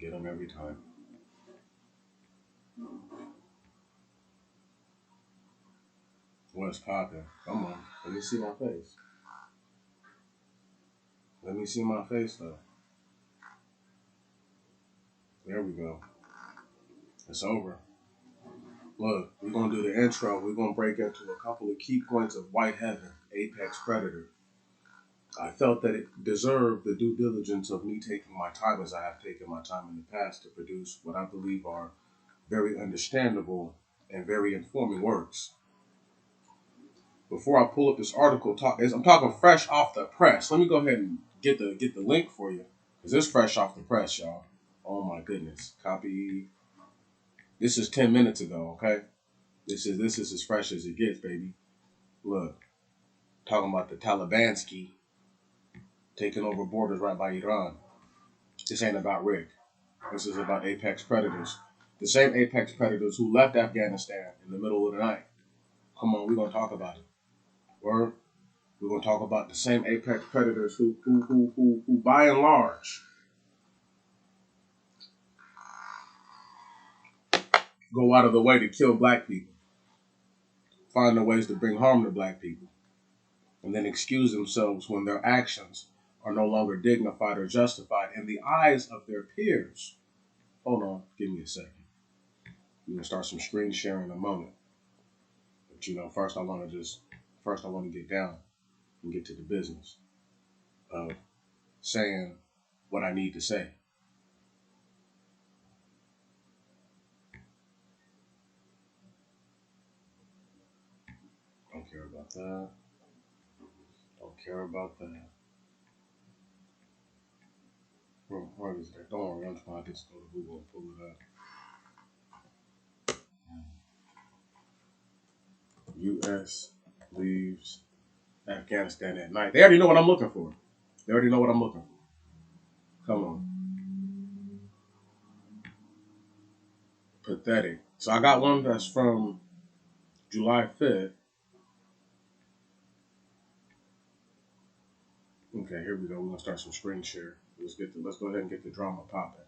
Get them every time. What's popping? Come on. Let me see my face. Let me see my face, though. There we go. It's over. Look, we're going to do the intro. We're going to break into a couple of key points of White Heaven, Apex Predator. I felt that it deserved the due diligence of me taking my time as I have taken my time in the past to produce what I believe are very understandable and very informing works. Before I pull up this article, I'm talking fresh off the press. Let me go ahead and get the link for you, because it's fresh off the press, y'all. Oh my goodness. Copy. This is 10 minutes ago, okay? This is as fresh as it gets, baby. Look, talking about the Talibansky taking over borders right by Iran. This ain't about Rick. This is about apex predators. The same apex predators who left Afghanistan in the middle of the night. Come on, we're gonna talk about it. Word. We're gonna talk about the same apex predators who by and large go out of the way to kill black people, find their ways to bring harm to black people, and then excuse themselves when their actions are no longer dignified or justified in the eyes of their peers. Hold on, give me a second. We're gonna start some screen sharing in a moment. But first I want to get down and get to the business of saying what I need to say. Don't care about that. Don't care about that. What is that? Don't worry, I'm trying to just go to Google and pull it up. U.S. leaves Afghanistan at night. They already know what I'm looking for. They already know what I'm looking for. Come on. Pathetic. So I got one that's from July 5th. Okay, here we go. We're gonna start some screen share. Let's go ahead and get the drama popping.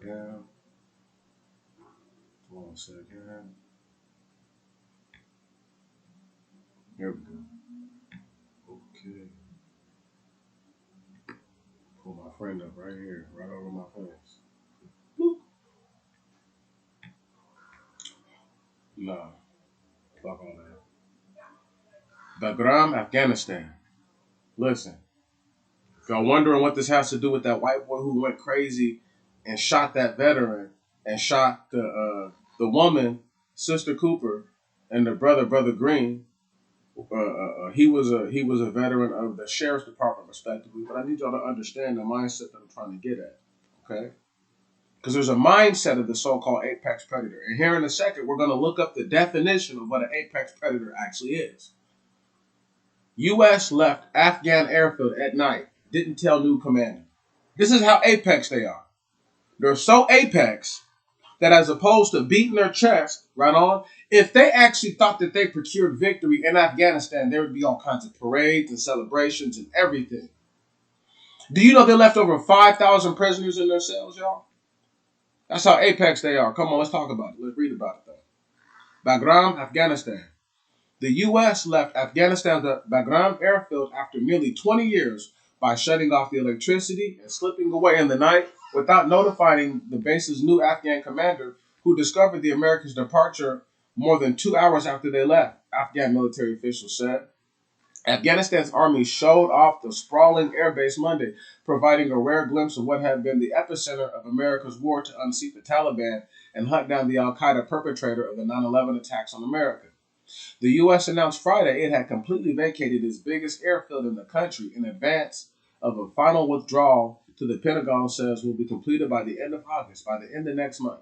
Yeah. 1 second. Here we go. Okay. Pull my friend up right here, right over my face. Boop. Nah, fuck all that. Bagram, Afghanistan. Listen, if y'all wondering what this has to do with that white boy who went crazy and shot that veteran and shot the woman, Sister Cooper, and the brother Green, he was a veteran of the sheriff's department, respectively. But I need y'all to understand the mindset that I'm trying to get at. Okay. Because there's a mindset of the so-called apex predator. And here in a second, we're going to look up the definition of what an apex predator actually is. U.S. left Afghan airfield at night, didn't tell new commander. This is how apex they are. They're so apex that as opposed to beating their chest, right on, if they actually thought that they procured victory in Afghanistan, there would be all kinds of parades and celebrations and everything. Do you know they left over 5,000 prisoners in their cells, y'all? That's how apex they are. Come on, let's talk about it. Let's read about it, though. Bagram, Afghanistan. The U.S. left Afghanistan's Bagram airfield after nearly 20 years by shutting off the electricity and slipping away in the night without notifying the base's new Afghan commander, who discovered the Americans' departure more than 2 hours after they left, Afghan military officials said. Afghanistan's army showed off the sprawling airbase Monday, providing a rare glimpse of what had been the epicenter of America's war to unseat the Taliban and hunt down the al-Qaeda perpetrator of the 9/11 attacks on America. The U.S. announced Friday it had completely vacated its biggest airfield in the country in advance of a final withdrawal to the Pentagon says will be completed by the end of August, by the end of next month.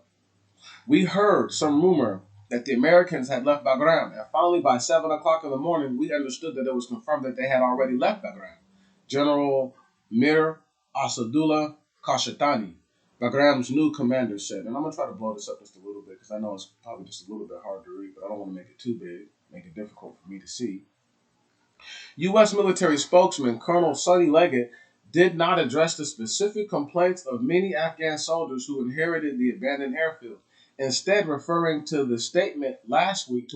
We heard some rumor that the Americans had left Bagram, and finally by 7 o'clock in the morning, we understood that it was confirmed that they had already left Bagram. General Mir Asadullah Kashatani, Bagram's new commander, said, and I'm going to try to blow this up just a little bit because I know it's probably just a little bit hard to read, but I don't want to make it too big, make it difficult for me to see. U.S. military spokesman Colonel Sonny Leggett did not address the specific complaints of many Afghan soldiers who inherited the abandoned airfield, instead referring to a statement last week.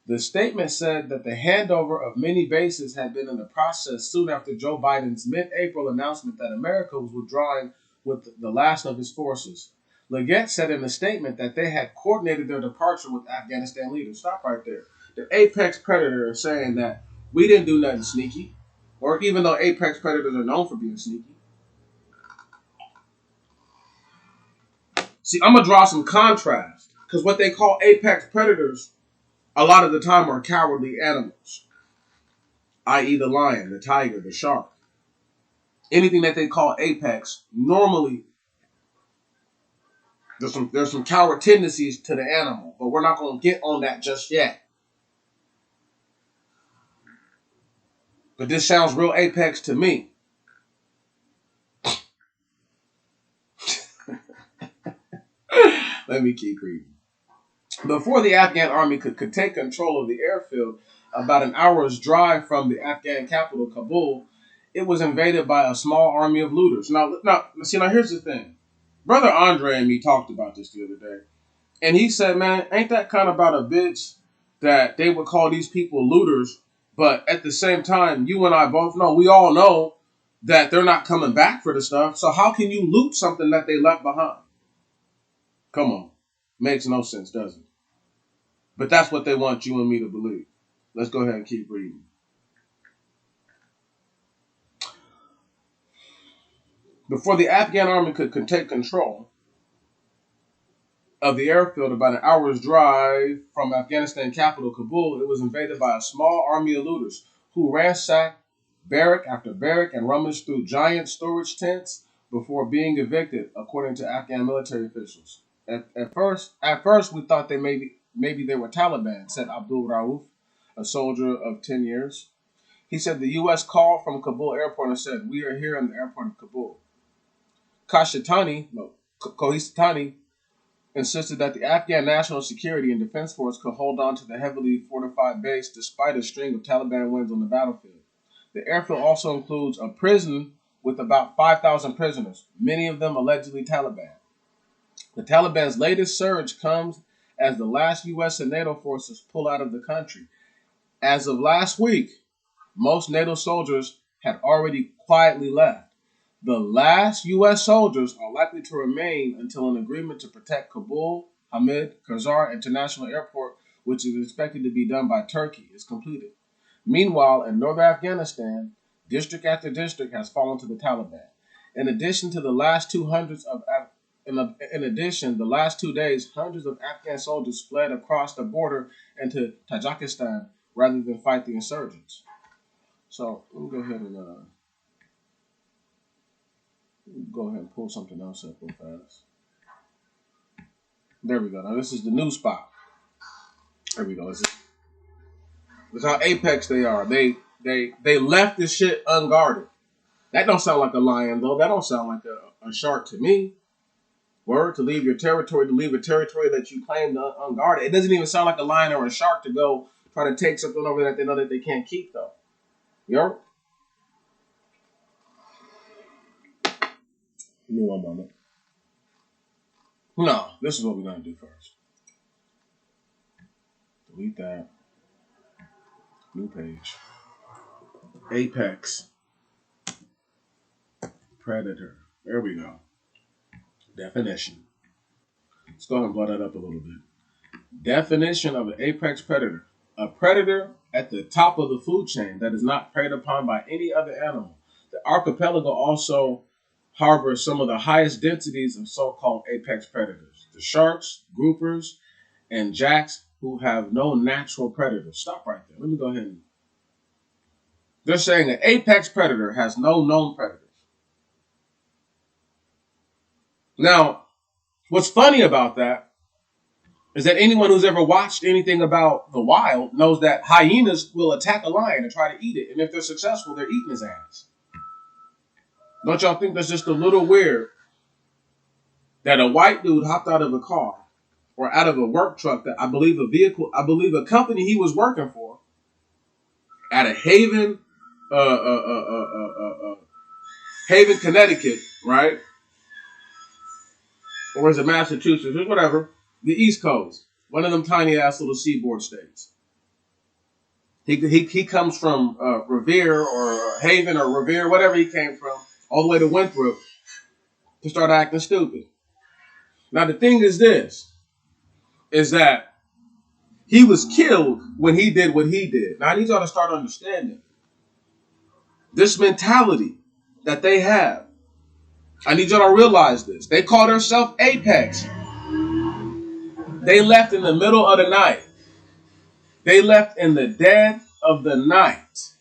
The statement said that the handover of many bases had been in the process soon after Joe Biden's mid-April announcement that America was withdrawing with the last of its forces. Leggett said in a statement that they had coordinated their departure with Afghanistan leaders. Stop right there. The apex predator is saying that we didn't do nothing sneaky, or even though apex predators are known for being sneaky. See, I'm going to draw some contrast, because what they call apex predators a lot of the time are cowardly animals, i.e. the lion, the tiger, the shark. Anything that they call apex, normally there's some coward tendencies to the animal, but we're not going to get on that just yet. But this sounds real apex to me. Let me keep reading. Before the Afghan army could take control of the airfield, about an hour's drive from the Afghan capital, Kabul, it was invaded by a small army of looters. Now, here's the thing. Brother Andre and me talked about this the other day. And he said, man, ain't that kind of about a bitch that they would call these people looters, but at the same time, you and I both know, we all know that they're not coming back for the stuff. So how can you loot something that they left behind? Come on. Makes no sense, does it? But that's what they want you and me to believe. Let's go ahead and keep reading. Before the Afghan army could take control of the airfield, about an hour's drive from Afghanistan capital Kabul, it was invaded by a small army of looters who ransacked barrack after barrack and rummaged through giant storage tents before being evicted, according to Afghan military officials. At first, we thought maybe they were Taliban, said Abdul Rauf, a soldier of 10 years. He said the U.S. called from Kabul airport and said, "We are here in the airport of Kabul." Kohistani insisted that the Afghan National Security and Defense Force could hold on to the heavily fortified base despite a string of Taliban wins on the battlefield. The airfield also includes a prison with about 5,000 prisoners, many of them allegedly Taliban. The Taliban's latest surge comes as the last U.S. and NATO forces pull out of the country. As of last week, most NATO soldiers had already quietly left. The last U.S. soldiers are likely to remain until an agreement to protect Kabul Hamid Karzai International Airport, which is expected to be done by Turkey, is completed. Meanwhile, in northern Afghanistan, district after district has fallen to the Taliban. In addition, the last 2 days, hundreds of Afghan soldiers fled across the border into Tajikistan rather than fight the insurgents. So let me go ahead and pull something else up real fast. There we go. Now this is the new spot. There we go. This is how apex they are. They left this shit unguarded. That don't sound like a lion though. That don't sound like a shark to me. Word, to leave your territory, to leave a territory that you claim unguarded. It doesn't even sound like a lion or a shark to go try to take something over that they know that they can't keep though. Yo. Give me one moment. No, this is what we're going to do first. Delete that. New page. Apex predator. There we go. Definition. Let's go ahead and blow that up a little bit. Definition of an apex predator. A predator at the top of the food chain that is not preyed upon by any other animal. The archipelago also harbors some of the highest densities of so-called apex predators. The sharks, groupers, and jacks who have no natural predators. Stop right there. Let me go ahead and... They're saying an apex predator has no known predators. Now, what's funny about that is that anyone who's ever watched anything about the wild knows that hyenas will attack a lion and try to eat it. And if they're successful, they're eating his ass. Don't y'all think that's just a little weird that a white dude hopped out of a car or out of a work truck that I believe a company he was working for at a Haven Haven, Connecticut, right? Or is it Massachusetts? Or whatever. The East Coast. One of them tiny ass little seaboard states. He comes from Revere or Haven or Revere, whatever he came from, all the way to Winthrop to start acting stupid. Now the thing is this, is that he was killed when he did what he did. Now I need y'all to start understanding this mentality that they have. I need y'all to realize this. They call themselves Apex. They left in the middle of the night. They left in the dead of the night.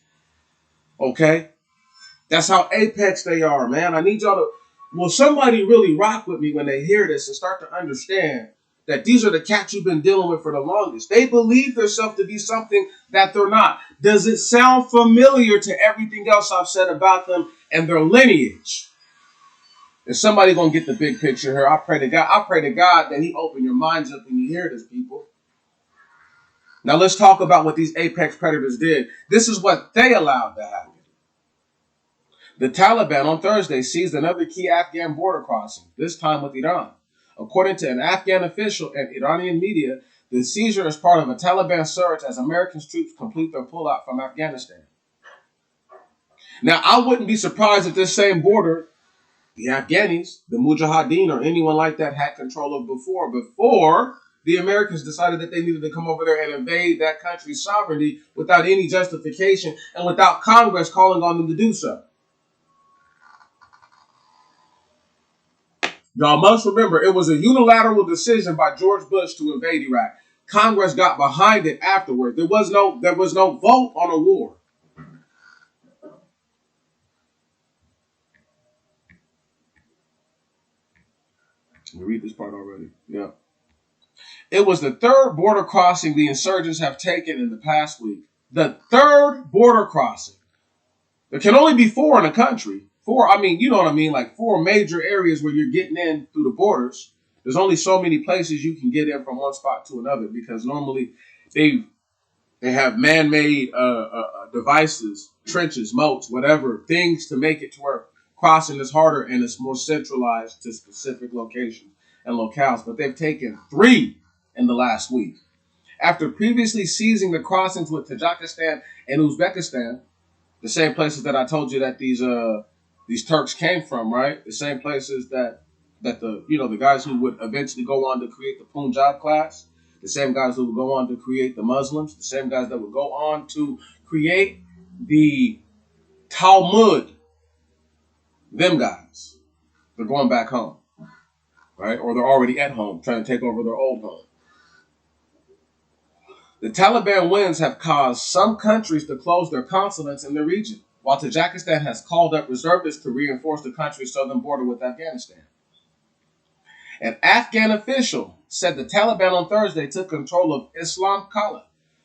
Okay? That's how Apex they are, man. I need y'all to, will somebody really rock with me when they hear this and start to understand that these are the cats you've been dealing with for the longest. They believe themselves to be something that they're not. Does it sound familiar to everything else I've said about them and their lineage? Is somebody gonna get the big picture here? I pray to God that He open your minds up when you hear this, people. Now let's talk about what these apex predators did. This is what they allowed to happen. The Taliban on Thursday seized another key Afghan border crossing, this time with Iran. According to an Afghan official and Iranian media, the seizure is part of a Taliban surge as American troops complete their pullout from Afghanistan. Now, I wouldn't be surprised if this same border, the Afghanis, the Mujahideen, or anyone like that had control of before the Americans decided that they needed to come over there and invade that country's sovereignty without any justification and without Congress calling on them to do so. Y'all must remember, it was a unilateral decision by George Bush to invade Iraq. Congress got behind it afterward. There was no vote on a war. Let me read this part already. Yeah. It was the third border crossing the insurgents have taken in the past week. The third border crossing. There can only be four in a country. Four, I mean, you know what I mean? Like four major areas where you're getting in through the borders. There's only so many places you can get in from one spot to another because normally they have man-made devices, trenches, moats, whatever, things to make it to where crossing is harder and it's more centralized to specific locations and locales. But they've taken 3 in the last week. After previously seizing the crossings with Tajikistan and Uzbekistan, the same places that I told you that these Turks came from, right? The same places that the guys who would eventually go on to create the Punjab class, the same guys who would go on to create the Muslims, the same guys that would go on to create the Talmud. Them guys, they're going back home, right? Or they're already at home trying to take over their old home. The Taliban wins have caused some countries to close their consulates in the region, while Tajikistan has called up reservists to reinforce the country's southern border with Afghanistan. An Afghan official said the Taliban on Thursday took control of Islam Kala,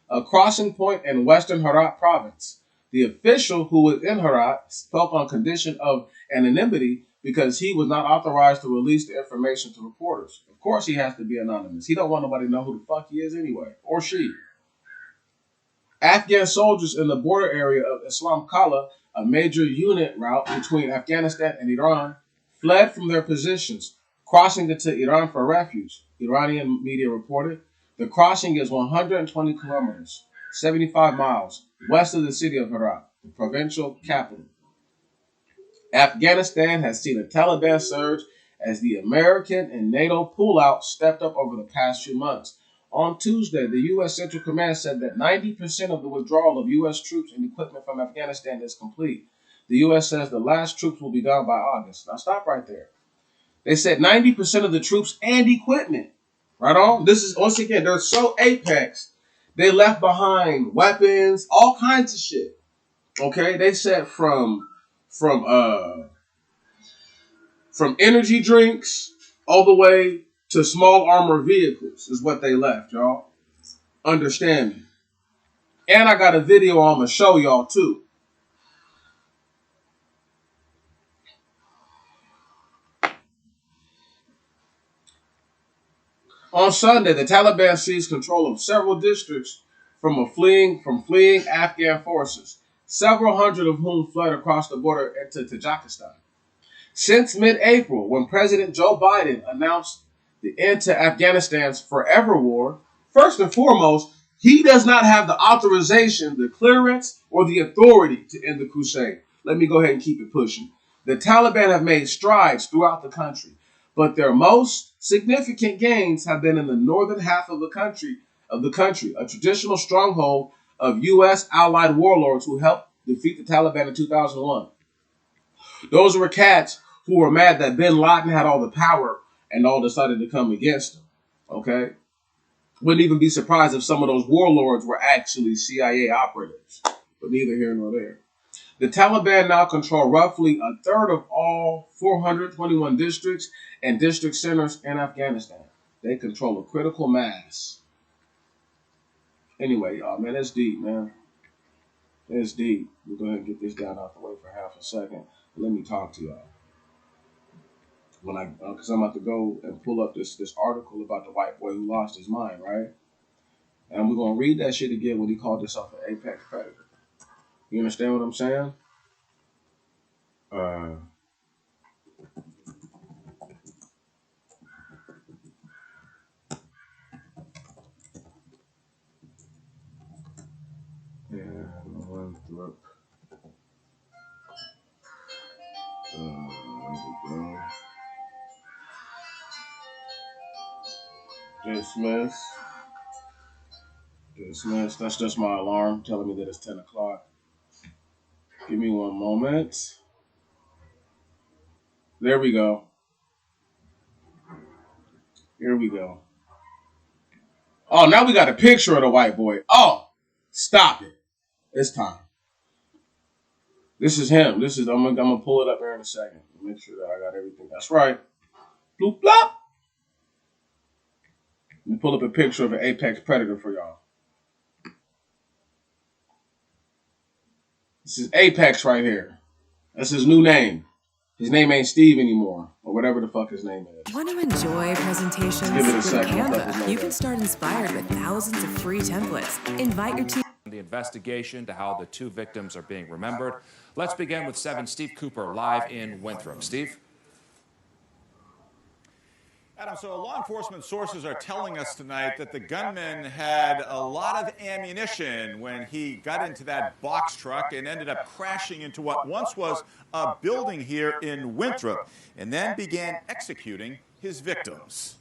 a crossing point in western Herat province. The official, who was in Herat, spoke on condition of anonymity because he was not authorized to release the information to reporters. Of course he has to be anonymous. He don't want nobody to know who the fuck he is anyway, or she. Afghan soldiers in the border area of Islam Kala, a major unit route between Afghanistan and Iran, fled from their positions, crossing into Iran for refuge, Iranian media reported. The crossing is 120 kilometers, 75 miles, west of the city of Herat, the provincial capital. Afghanistan has seen a Taliban surge as the American and NATO pullout stepped up over the past few months. On Tuesday, the U.S. Central Command said that 90% of the withdrawal of U.S. troops and equipment from Afghanistan is complete. The U.S. says the last troops will be gone by August. Now stop right there. They said 90% of the troops and equipment. Right on? This is, once again, they're so apex. They left behind weapons, all kinds of shit. Okay? They said from energy drinks all the way to small armored vehicles is what they left, y'all. Understand me. And I got a video I'm going to show y'all, too. On Sunday, the Taliban seized control of several districts from fleeing Afghan forces, several hundred of whom fled across the border into Tajikistan. Since mid-April, when President Joe Biden announced the end to Afghanistan's forever war, first and foremost, he does not have the authorization, the clearance, or the authority to end the crusade. Let me go ahead and keep it pushing. The Taliban have made strides throughout the country, but their most significant gains have been in the northern half of the country, a traditional stronghold of U.S. allied warlords who helped defeat the Taliban in 2001. Those were cats who were mad that bin Laden had all the power and all decided to come against him. Okay? Wouldn't even be surprised if some of those warlords were actually CIA operatives. But neither here nor there. The Taliban now control roughly a third of all 421 districts and district centers in Afghanistan. They control a critical mass. Anyway, y'all, man, that's deep, man. It's deep. We'll go ahead and get this down out the way for half a second. Let me talk to y'all. Because I'm about to go and pull up this article about the white boy who lost his mind, right? And we're going to read that shit again when he called himself an apex predator. You understand what I'm saying? Dismiss. That's just my alarm telling me that it's 10 o'clock. Give me one moment. There we go. Here we go. Oh, now we got a picture of the white boy. Oh, stop it. It's time. This is him. I'm gonna pull it up here in a second. Make sure that I got everything. That's right. Bloop blop. Let me pull up a picture of an apex predator for y'all. This is Apex right here. That's his new name. His name ain't Steve anymore, or whatever the fuck his name is. Want to enjoy presentations with Canva? You can start inspired with thousands of free templates. Invite your team. The investigation to how the two victims are being remembered. Let's begin with 7 Steve Cooper live in Winthrop. Steve? Adam, so law enforcement sources are telling us tonight that the gunman had a lot of ammunition when he got into that box truck and ended up crashing into what once was a building here in Winthrop and then began executing his victims.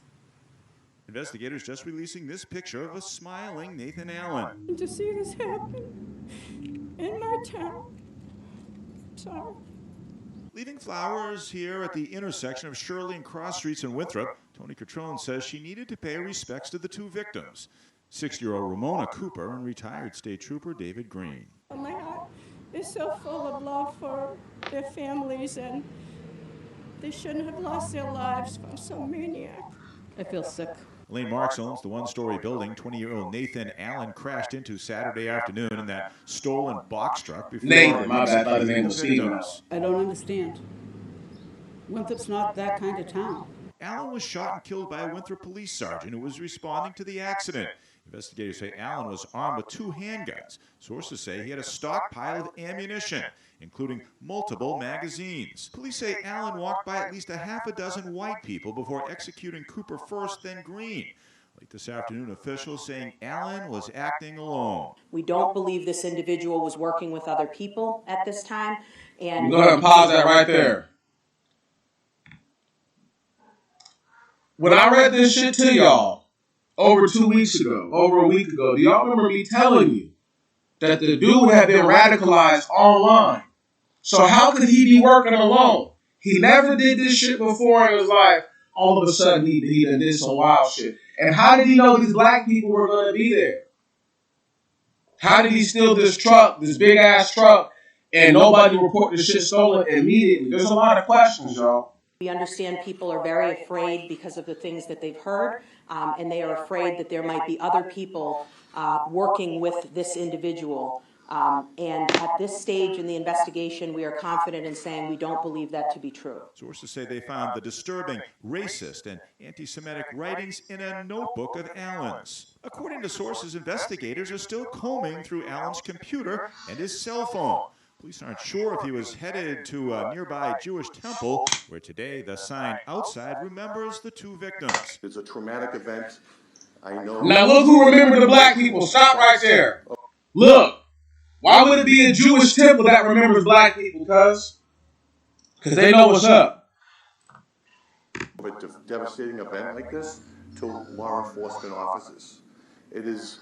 Investigators just releasing this picture of a smiling Nathan Allen. To see this happen in my town. Sorry. Leaving flowers here at the intersection of Shirley and Cross Streets in Winthrop, Tony Catrone says she needed to pay respects to the two victims, 60-year-old Ramona Cooper and retired state trooper David Green. My heart is so full of love for their families, and they shouldn't have lost their lives from some maniac. I feel sick. Elaine Marks owns the one-story building 20-year-old Nathan Allen crashed into Saturday afternoon in that stolen box truck before Nathan, my bad, I thought his name was Steven. I don't understand. Winthrop's not that kind of town. Allen was shot and killed by a Winthrop police sergeant who was responding to the accident. Investigators say Allen was armed with 2 handguns. Sources say he had a stockpile of ammunition, including multiple magazines. Police say Allen walked by at least a half a dozen white people before executing Cooper first, then Green. Late this afternoon, officials saying Allen was acting alone. We don't believe this individual was working with other people at this time. And go ahead and pause that right there. When I read this shit to y'all over 2 weeks ago, over a week ago, do y'all remember me telling you that the dude had been radicalized online? So how could he be working alone? He never did this shit before in his life. All of a sudden, he done did some wild shit. And how did he know these black people were going to be there? How did he steal this truck, this big-ass truck, and nobody reported the shit stolen immediately? There's a lot of questions, y'all. We understand people are very afraid because of the things that they've heard, and they are afraid that there might be other people working with this individual And at this stage in the investigation, we are confident in saying we don't believe that to be true. Sources say they found the disturbing racist and anti-Semitic writings in a notebook of Allen's. According to sources, investigators are still combing through Allen's computer and his cell phone. Police aren't sure if he was headed to a nearby Jewish temple, where today the sign outside remembers the 2 victims. It's a traumatic event. I know. Now look who remembered the black people. Stop right there. Look. Why would it be a Jewish temple that remembers black people, cuz? Because they know what's up. But a devastating event like this to law enforcement officers. It is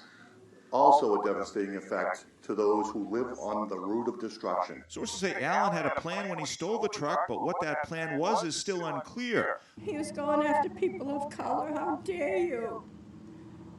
also a devastating effect to those who live on the route of destruction. Sources say Allen had a plan when he stole the truck, but what that plan was is still unclear. He was going after people of color. How dare you?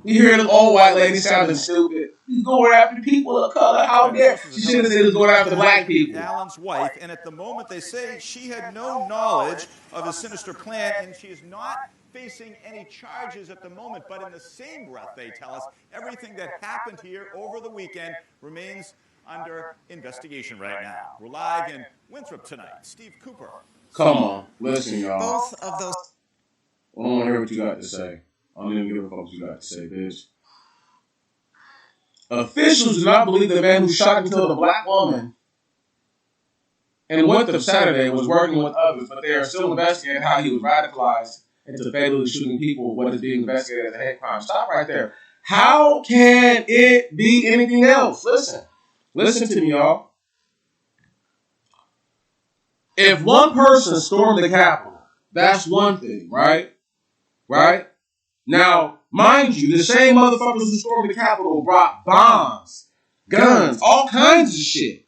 You hear them old white ladies sounding stupid. He's going after people of color. How dare? She should have said he was going after black people. Allen's wife, and at the moment they say she had no knowledge of his sinister plan, and she is not facing any charges at the moment. But in the same breath, they tell us everything that happened here over the weekend remains under investigation right now. We're live in Winthrop tonight. Steve Cooper. Come on. Listen, y'all. Both of those. I don't want to hear what you got to say. I don't even give a fuck what you got to say, bitch. Officials do not believe the man who shot and killed a black woman in Winthrop Saturday was working with others, but they are still investigating how he was radicalized into fatally shooting people, what is being investigated as a hate crime. Stop right there. How can it be anything else? Listen to me, y'all. If one person stormed the Capitol, that's one thing, right? Right? Now, mind you, the same motherfuckers who stormed the Capitol brought bombs, guns, all kinds of shit.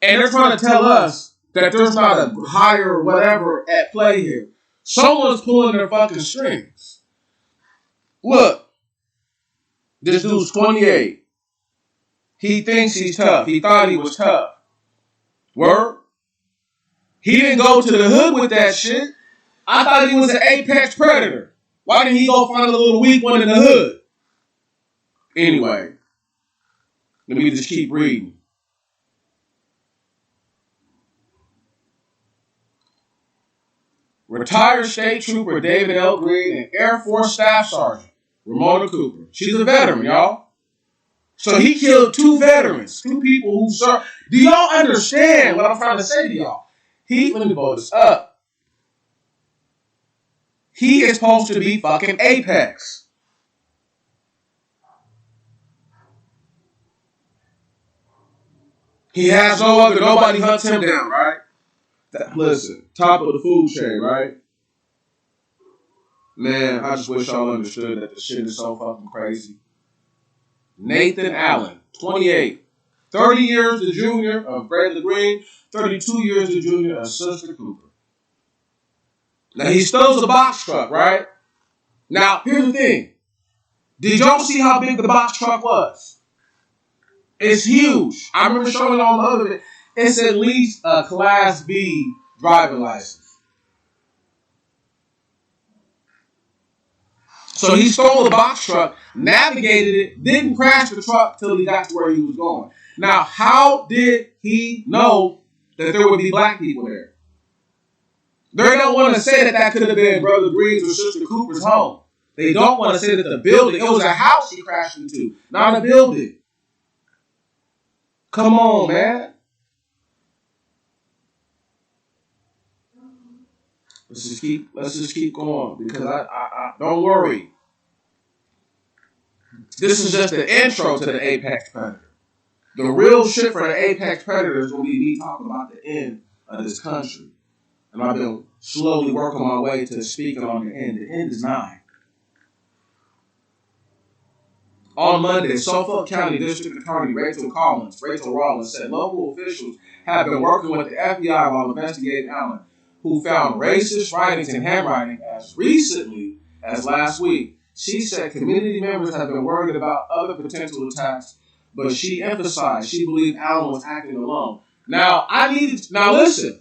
And they're trying to tell us that there's not a higher whatever at play here. Someone's pulling their fucking strings. Look, this dude's 28. He thinks he's tough. He thought he was tough. Word? He didn't go to the hood with that shit. I thought he was an apex predator. Why didn't he go find a little weak one in the hood? Anyway, let me just keep reading. Retired State Trooper David L. Green and Air Force Staff Sergeant Ramona Cooper. She's a veteran, y'all. So he killed 2 veterans, 2 people who served. Do y'all understand what I'm trying to say to y'all? Let me blow this up. He is supposed to be fucking Apex. He has nobody hunts him down, right? Listen, top of the food chain, right? Man, I just wish y'all understood that the shit is so fucking crazy. Nathan Allen, 28. 30 years the junior of Bradley Green, 32 years the junior of Sister Cooper. Now, he steals a box truck, right? Now, here's the thing. Did y'all see how big the box truck was? It's huge. I remember showing on the other bit. It's at least a Class B driving license. So he stole the box truck, navigated it, didn't crash the truck till he got to where he was going. Now, how did he know that there would be black people there? They don't want to say that could have been Brother Green's or Sister Cooper's home. They don't want to say that the building, it was a house he crashed into, not a building. Come on, man. Let's just keep going, because I don't worry. This is just the intro to the Apex Predator. The real shit for the Apex Predators will be me talking about the end of this country. And I've been slowly working my way to speaking on the end. The end is nigh. On Monday, Suffolk County District Attorney Rachel Rollins said local officials have been working with the FBI while investigating Allen, who found racist writings and handwriting as recently as last week. She said community members have been worried about other potential attacks, but she emphasized she believed Allen was acting alone. Now listen.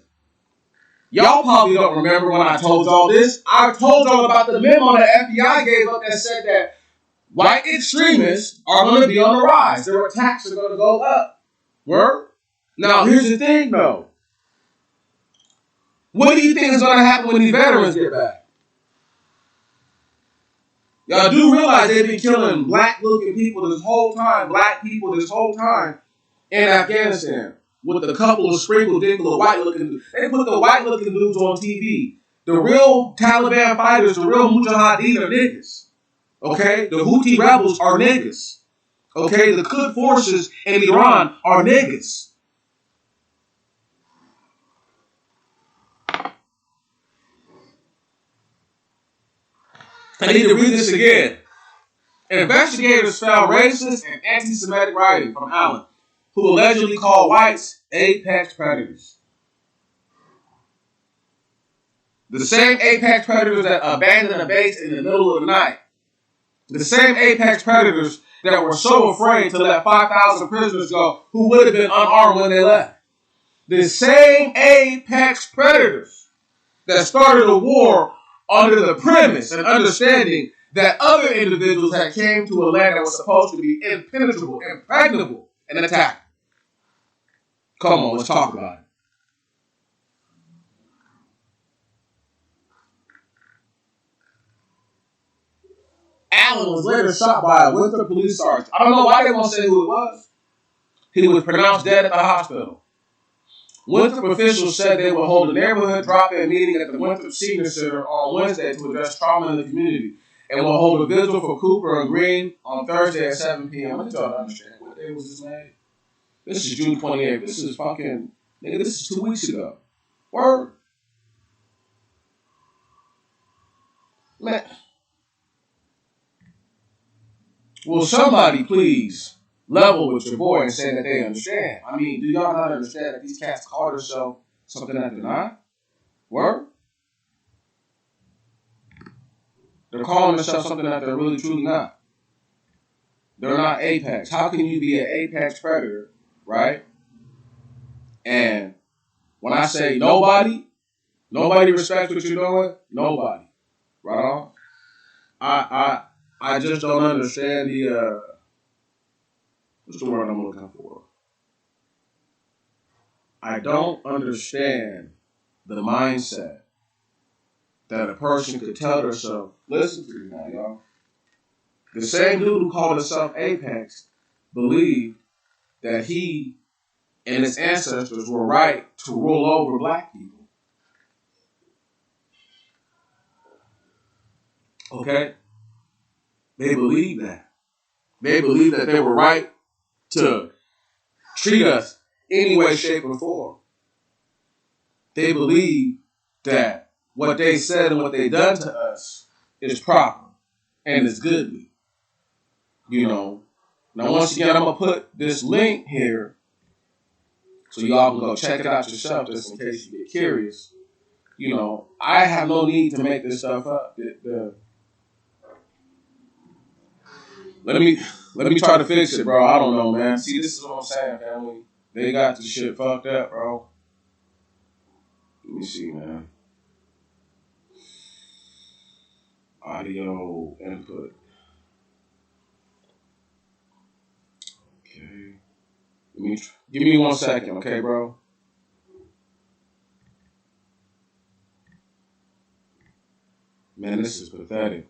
Y'all probably don't remember when I told y'all this. I told y'all about the memo that FBI gave up that said that white extremists are going to be on the rise. Their attacks are going to go up. Word? Now, here's the thing, though. What do you think is going to happen when these veterans get back? Y'all do realize they've been killing black-looking people this whole time, black people this whole time in Afghanistan with a couple of sprinkled dinkle of white-looking dudes. They put the white-looking dudes on TV. The real Taliban fighters, the real Mujahideen are niggas. Okay? The Houthi rebels are niggas. Okay? The Quds forces in Iran are niggas. I need to read this again. Investigators found racist and anti-Semitic writing from Allen, who allegedly called whites apex predators. The same apex predators that abandoned a base in the middle of the night. The same apex predators that were so afraid to let 5,000 prisoners go who would have been unarmed when they left. The same apex predators that started a war under the premise and understanding that other individuals had came to a land that was supposed to be impenetrable, impregnable, and attacked. Come on, let's talk about it. Allen was later shot by a Winthrop police sergeant. I don't know why they won't say who it was. He was pronounced dead at the hospital. Winthrop officials said they would hold a neighborhood drop-in meeting at the Winthrop Senior Center on Wednesday to address trauma in the community, and will hold a vigil for Cooper and Green on Thursday at 7 p.m. I need y'all to understand what day was this made. This is June 28th. This is fucking, nigga, this is 2 weeks ago. Word. Man. Will somebody please level with your boy and say that they understand? I mean, do y'all not understand that these cats call themselves something that they're not? Word? They're calling themselves something that they're really truly not. They're not apex. How can you be an apex predator, right? And when I say nobody respects what you're doing, nobody. Right on? I just don't understand the what's the word I'm looking for? I don't understand the mindset that a person could tell themselves, listen to me now, y'all. The same dude who called himself Apex believed that he and his ancestors were right to rule over black people. Okay? They believed that. They believed that they were right to treat us any way, shape, or form. They believed that what they said and what they done to us is proper and is goodly. You know. Now, once again, I'm going to put this link here so y'all can go check it out yourself just in case you get curious. You know, I have no need to make this stuff up. Let me try to fix it, bro. I don't know, man. See, this is what I'm saying, family. They got the shit fucked up, bro. Let me see, man. Audio input. Okay. Give me 1 second, okay, bro? Man, this is pathetic.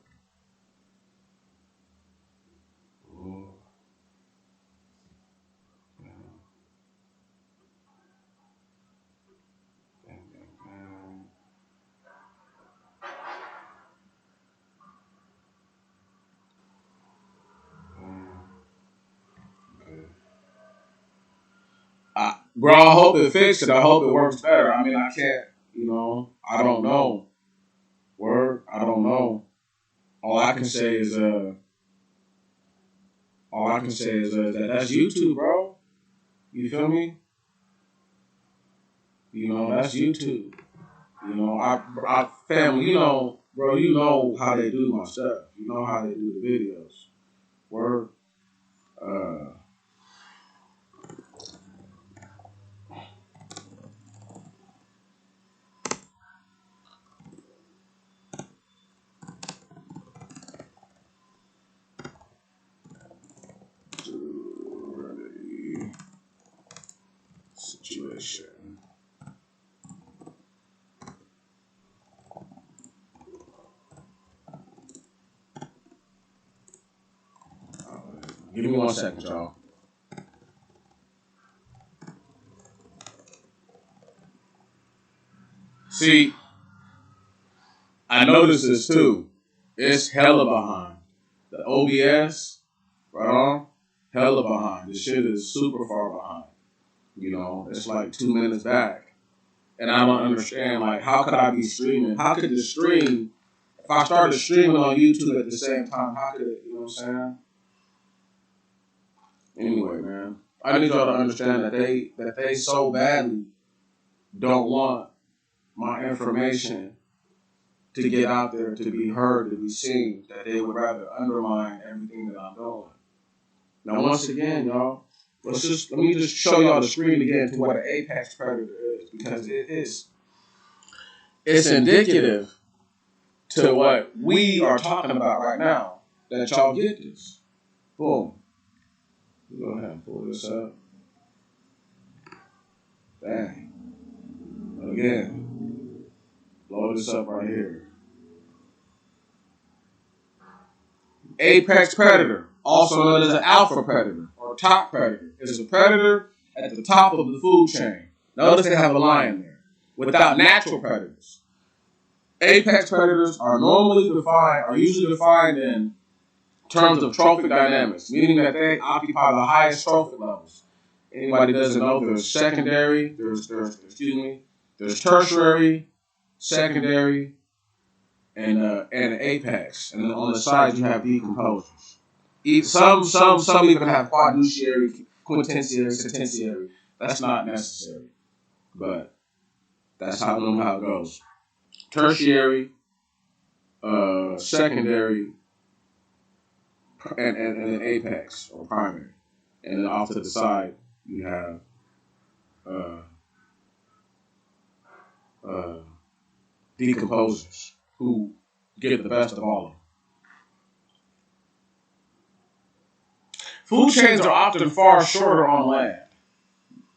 Bro, I hope it fixed it. I hope it works better. I mean, I can't, I don't know. Word, I don't know. All I can say is that that's YouTube, bro. You feel me? That's YouTube. I family, bro, you know how they do my stuff. You know how they do the videos. Word. Let's do this shit. Give me 1 second, y'all. See, I noticed this too. It's hella behind. The OBS, right on, hella behind. The shit is super far behind. You know, it's like 2 minutes back. And I don't understand, like, how could I be streaming? How could the stream, if I started streaming on YouTube at the same time, how could it, you know what I'm saying? Anyway, man, I need y'all to understand that they so badly don't want my information to get out there, to be heard, to be seen, that they would rather undermine everything that I'm doing. Now, once again, y'all, let me just show y'all the screen again to what an apex predator is, because it's indicative to what we are talking about right now, that y'all get this. Boom. Go ahead and pull this up. Bang. Again. Blow this up right here. Apex predator, also known as an alpha predator or top predator, is a predator at the top of the food chain. Notice they have a lion there. Without natural predators. Apex predators are usually defined in terms of trophic dynamics, meaning that they occupy the highest trophic levels. Anybody doesn't know, there's secondary, there's tertiary, secondary, and an apex. And then on the side you have decomposers. Some even have quaternary, quintentiary, centenary. That's not necessary, but that's how it goes. Tertiary, secondary, and an apex or primary, and then off to the side you have decomposers who get the best of all of them. Food chains are often far shorter on land,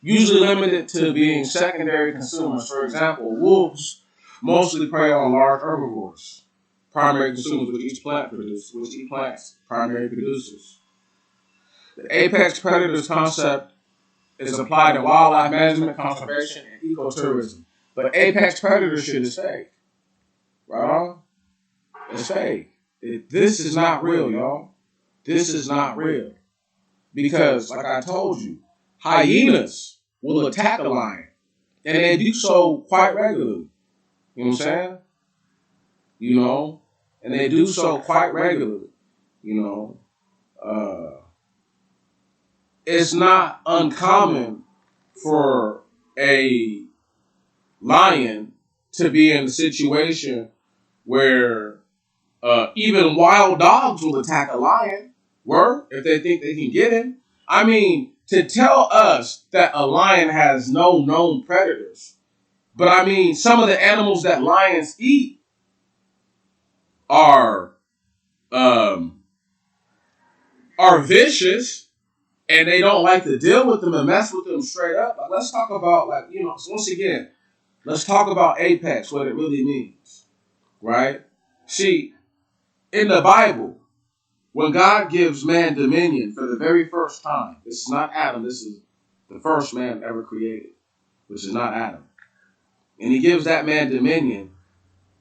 usually limited to being secondary consumers. For example, wolves mostly prey on large herbivores, primary consumers, which each plant primary producers. The apex predators concept is applied in wildlife management, conservation, and ecotourism. But apex predator shit is fake. Right on? It's fake. This is not real, y'all. This is not real. Because, like I told you, hyenas will attack a lion. And they do so quite regularly. You know what I'm saying? You know? And they do so quite regularly. You know? It's not uncommon for a lion to be in a situation where even wild dogs will attack a lion, if they think they can get him. I mean, to tell us that a lion has no known predators, but I mean, some of the animals that lions eat are vicious, and they don't like to deal with them and mess with them straight up. Like, let's talk about, once again, let's talk about apex, what it really means, right? See, in the Bible, when God gives man dominion for the very first time, this is not Adam, this is the first man ever created, which is not Adam. And he gives that man dominion.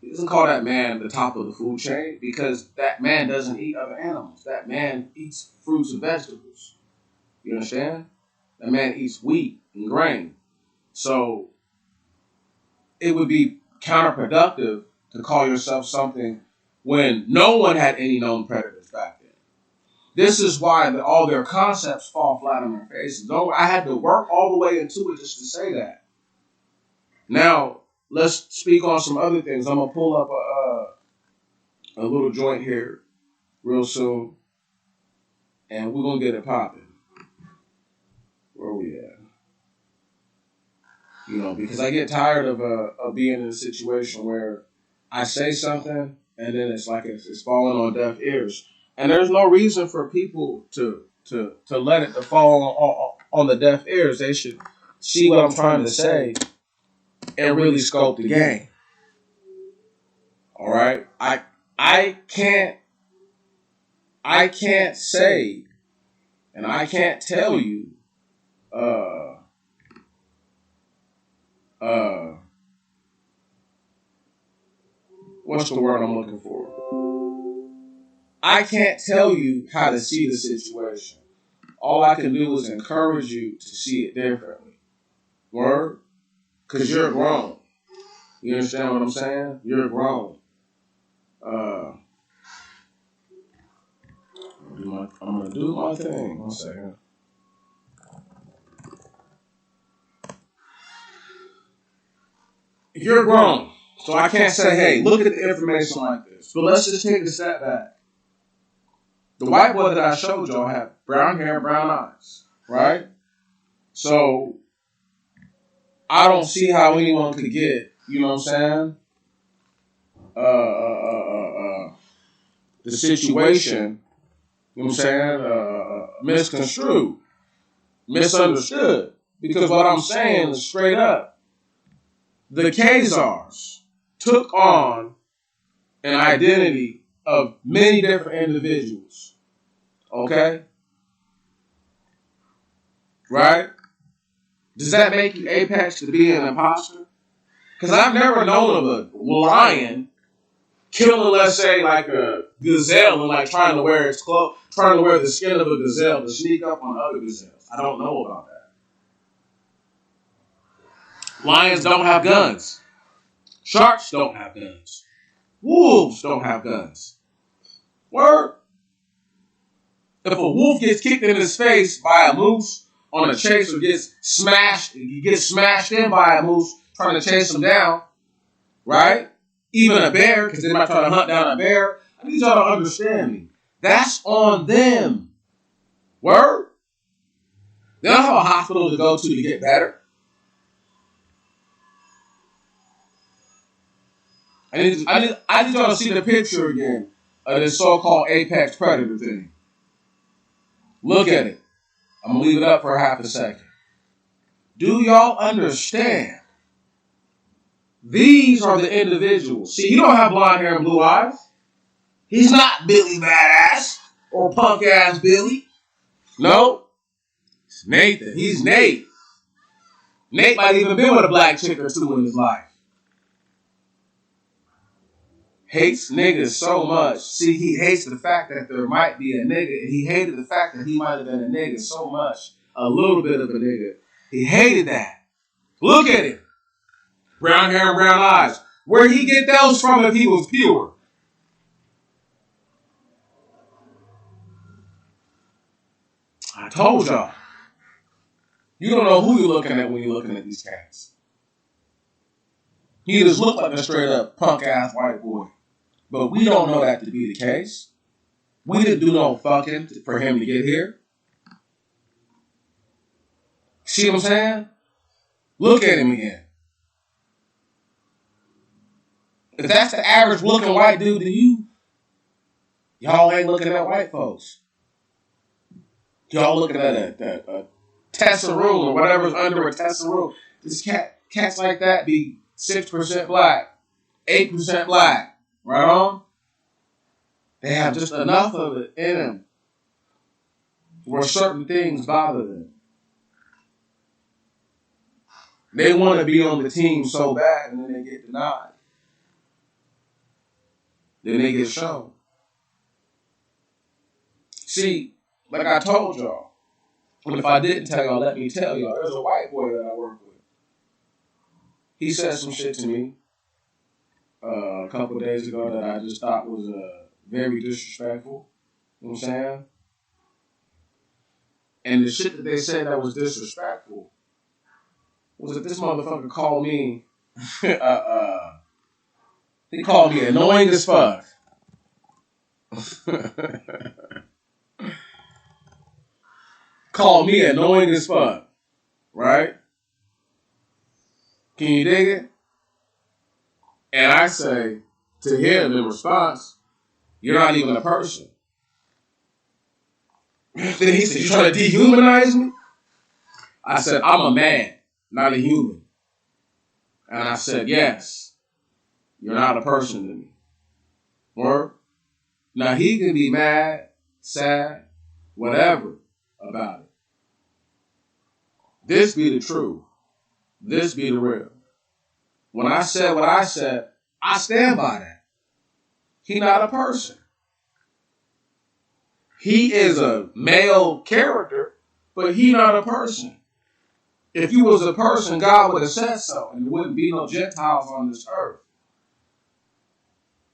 He doesn't call that man the top of the food chain, because that man doesn't eat other animals. That man eats fruits and vegetables. You understand? That man eats wheat and grain. So it would be counterproductive to call yourself something when no one had any known predators back then. This is why all their concepts fall flat on their faces. I had to work all the way into it just to say that. Now, let's speak on some other things. I'm going to pull up a little joint here real soon, and we're going to get it popping. Where are we at? You know, because I get tired of being in a situation where I say something and then it's like it's falling on deaf ears. And there's no reason for people to let it fall on the deaf ears. They should see what I'm trying to say and really scope the game. All right? I can't say and I can't tell you what's the word I'm looking for? I can't tell you how to see the situation. All I can do is encourage you to see it differently. Word? Because you're grown. You understand what I'm saying? You're grown. I'm going to do my thing. 1 second. You're grown. So I can't say, hey, look at the information like this. But let's just take a step back. The white boy that I showed y'all had brown hair and brown eyes, right? So I don't see how anyone could get, you know what I'm saying? The situation, you know what I'm saying? Misconstrued, misunderstood. Because what I'm saying is straight up, the Khazars took on an identity of many different individuals. Okay? Right? Does that make you Apex to be an imposter? Because I've never known of a lion killing, let's say, like a gazelle and like trying to wear its clothes, trying to wear the skin of a gazelle to sneak up on other gazelles. I don't know about that. Lions don't have guns. Sharks don't have guns. Wolves don't have guns. Word. If a wolf gets kicked in his face by a moose on a chase or gets smashed in by a moose trying to chase him down, right? Even a bear, because they might try to hunt down a bear. I need y'all to understand me. That's on them. Word? They don't have a hospital to go to get better. I need y'all to see the picture again of this so-called apex predator thing. Look at it. I'm going to leave it up for half a second. Do y'all understand? These are the individuals. See, he don't have blonde hair and blue eyes. He's not Billy Badass or punk-ass Billy. No. It's Nathan. He's Nate. Nate might even been with a black chick or two in his life. Hates niggas so much. See, he hates the fact that there might be a nigga. He hated the fact that he might have been a nigga so much. A little bit of a nigga. He hated that. Look at him. Brown hair and brown eyes. Where'd he get those from if he was pure? I told y'all. You don't know who you're looking at when you're looking at these cats. He just looked like a straight up punk ass white boy. But we don't know that to be the case. We didn't do no fucking for him to get here. See what I'm saying? Look at him again. If that's the average looking white dude to y'all ain't looking at white folks. Y'all looking at a tesserule or whatever's under a tesserule. This cats like that be 6% black, 8% black. Right on? They have just enough of it in them where certain things bother them. They want to be on the team so bad and then they get denied. Then they get shown. See, like I told y'all, and if I didn't tell y'all, let me tell y'all, there's a white boy that I work with. He said some shit to me a couple of days ago that I just thought was very disrespectful. You know what I'm saying? And the shit that they said that was disrespectful was that this motherfucker called me, he called me annoying as fuck. Called me annoying as fuck. Right? Can you dig it? And I say to him in response, you're not even a person. Then he said, you trying to dehumanize me? I said, I'm a man. not a human. And I said, yes, you're not a person to me. Or, now he can be mad, sad, whatever about it. This be the truth. This be the real. When I said what I said, I stand by that. He not a person. He is a male character, but he not a person. If you was a person, God would have said so, and there wouldn't be no Gentiles on this earth.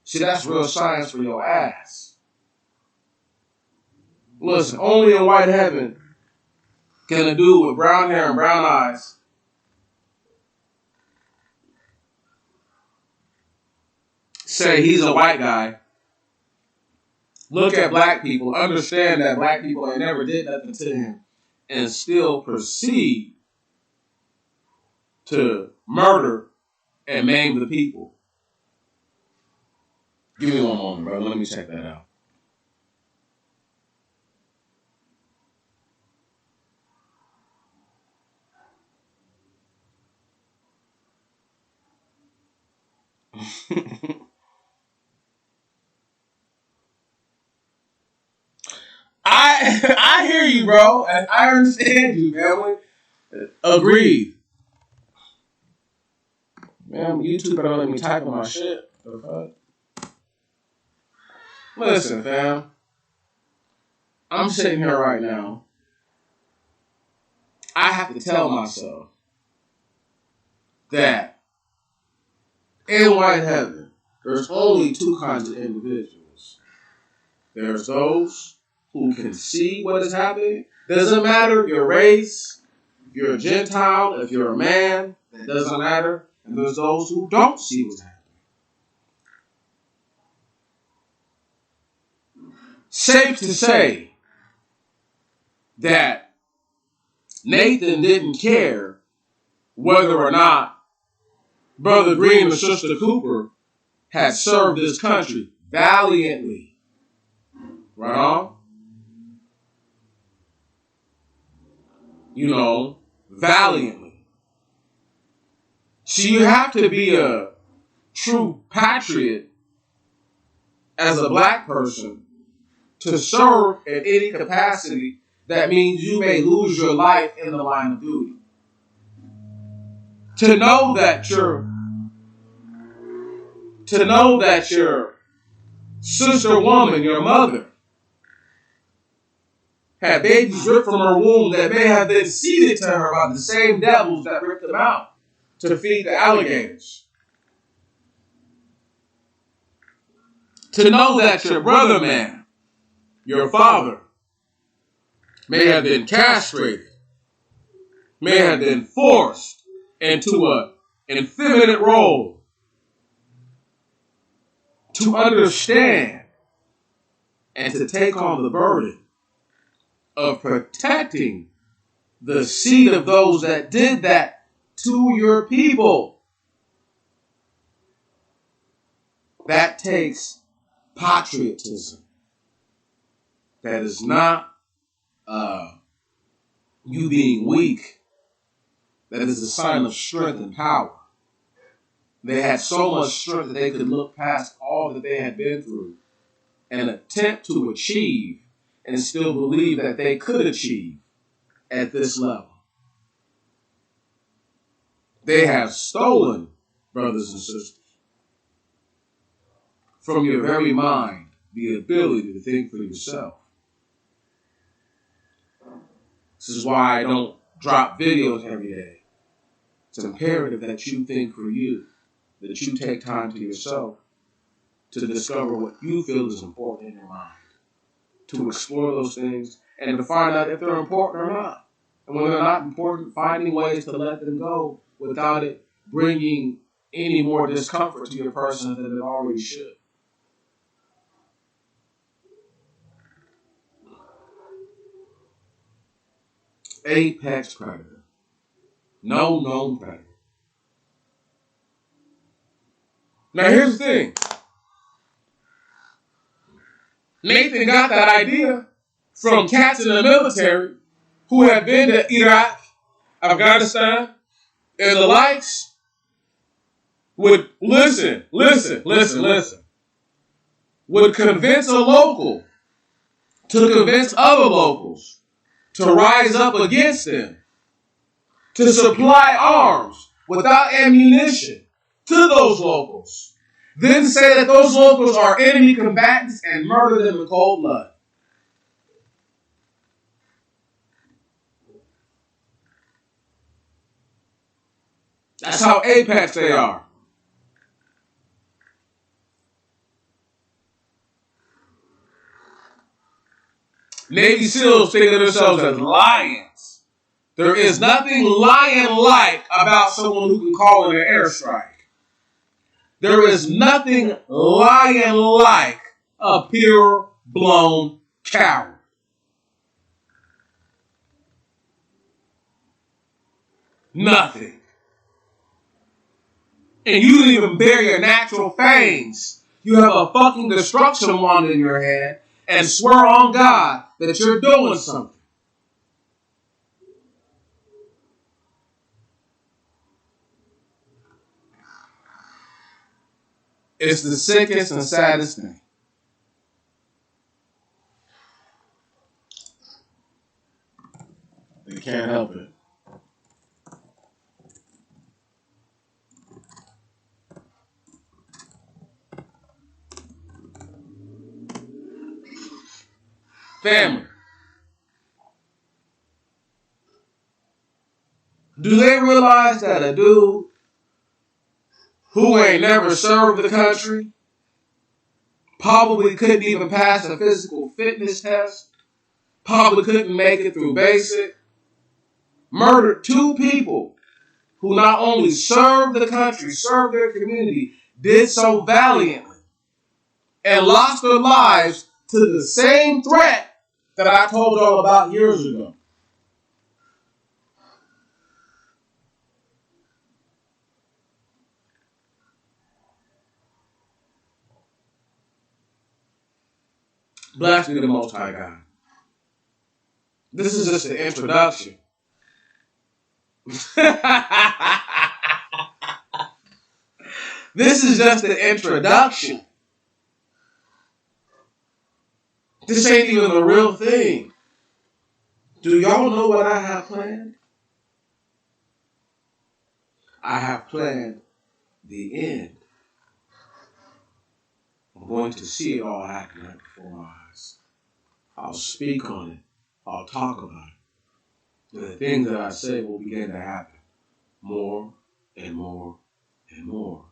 See, that's real science for your ass. Listen, only in white heaven can a dude with brown hair and brown eyes say he's a white guy, look at black people, understand that black people ain't never did nothing to him, and still proceed to murder and maim the people. Give me one moment, brother. Let me check that out. I hear you, bro. And I understand you, man. Agreed. Man, YouTube better let me type on my shit. Listen, fam. I'm sitting here right now. I have to tell myself that in white heaven, there's only two kinds of individuals. There's those who can see what is happening. Doesn't matter your race, if you're a Gentile, if you're a man, it doesn't matter. And there's those who don't see what's happening. Safe to say that Nathan didn't care whether or not Brother Green or Sister Cooper had served this country valiantly. Right on? You know, valiantly. So you have to be a true patriot as a black person to serve in any capacity. That means you may lose your life in the line of duty. To know that your sister woman, your mother, had babies ripped from her womb that may have been seeded to her by the same devils that ripped them out to feed the alligators. To know that your brother man, your father, may have been castrated, may have been forced into an effeminate role, to understand and to take on the burden of protecting the seed of those that did that to your people. That takes patriotism. That is not you being weak. That is a sign of strength and power. They had so much strength that they could look past all that they had been through and attempt to achieve and still believe that they could achieve at this level. They have stolen, brothers and sisters, from your very mind the ability to think for yourself. This is why I don't drop videos every day. It's imperative that you think for you, that you take time to yourself to discover what you feel is important in your mind, to explore those things and to find out if they're important or not. And when they're not important, finding ways to let them go without it bringing any more discomfort to your person than it already should. Apex predator. No known predator. Now here's the thing. Nathan got that idea from cats in the military who have been to Iraq, Afghanistan, and the likes would listen, would convince a local to convince other locals to rise up against them, to supply arms without ammunition to those locals, then say that those locals are enemy combatants and murder them in cold blood. That's how apex they are. Navy SEALs think of themselves as lions. There is nothing lion-like about someone who can call in an airstrike. There is nothing lion-like a pure-blown coward. Nothing. And you didn't even bear your natural fangs. You have a fucking destruction wand in your hand and swear on God that you're doing something. It's the sickest and saddest thing. They can't help it. Family. Do they realize that a dude who ain't never served the country, probably couldn't even pass a physical fitness test, probably couldn't make it through basic, murdered two people who not only served the country, served their community, did so valiantly, and lost their lives to the same threat that I told y'all about years ago? Blessed be the Most High God. This is just the introduction. This is just the introduction. This ain't even the real thing. Do y'all know what I have planned? I have planned the end. I'm going to see it all happen right before my eyes. I'll speak on it. I'll talk about it. And the things that I say will begin to happen more and more and more.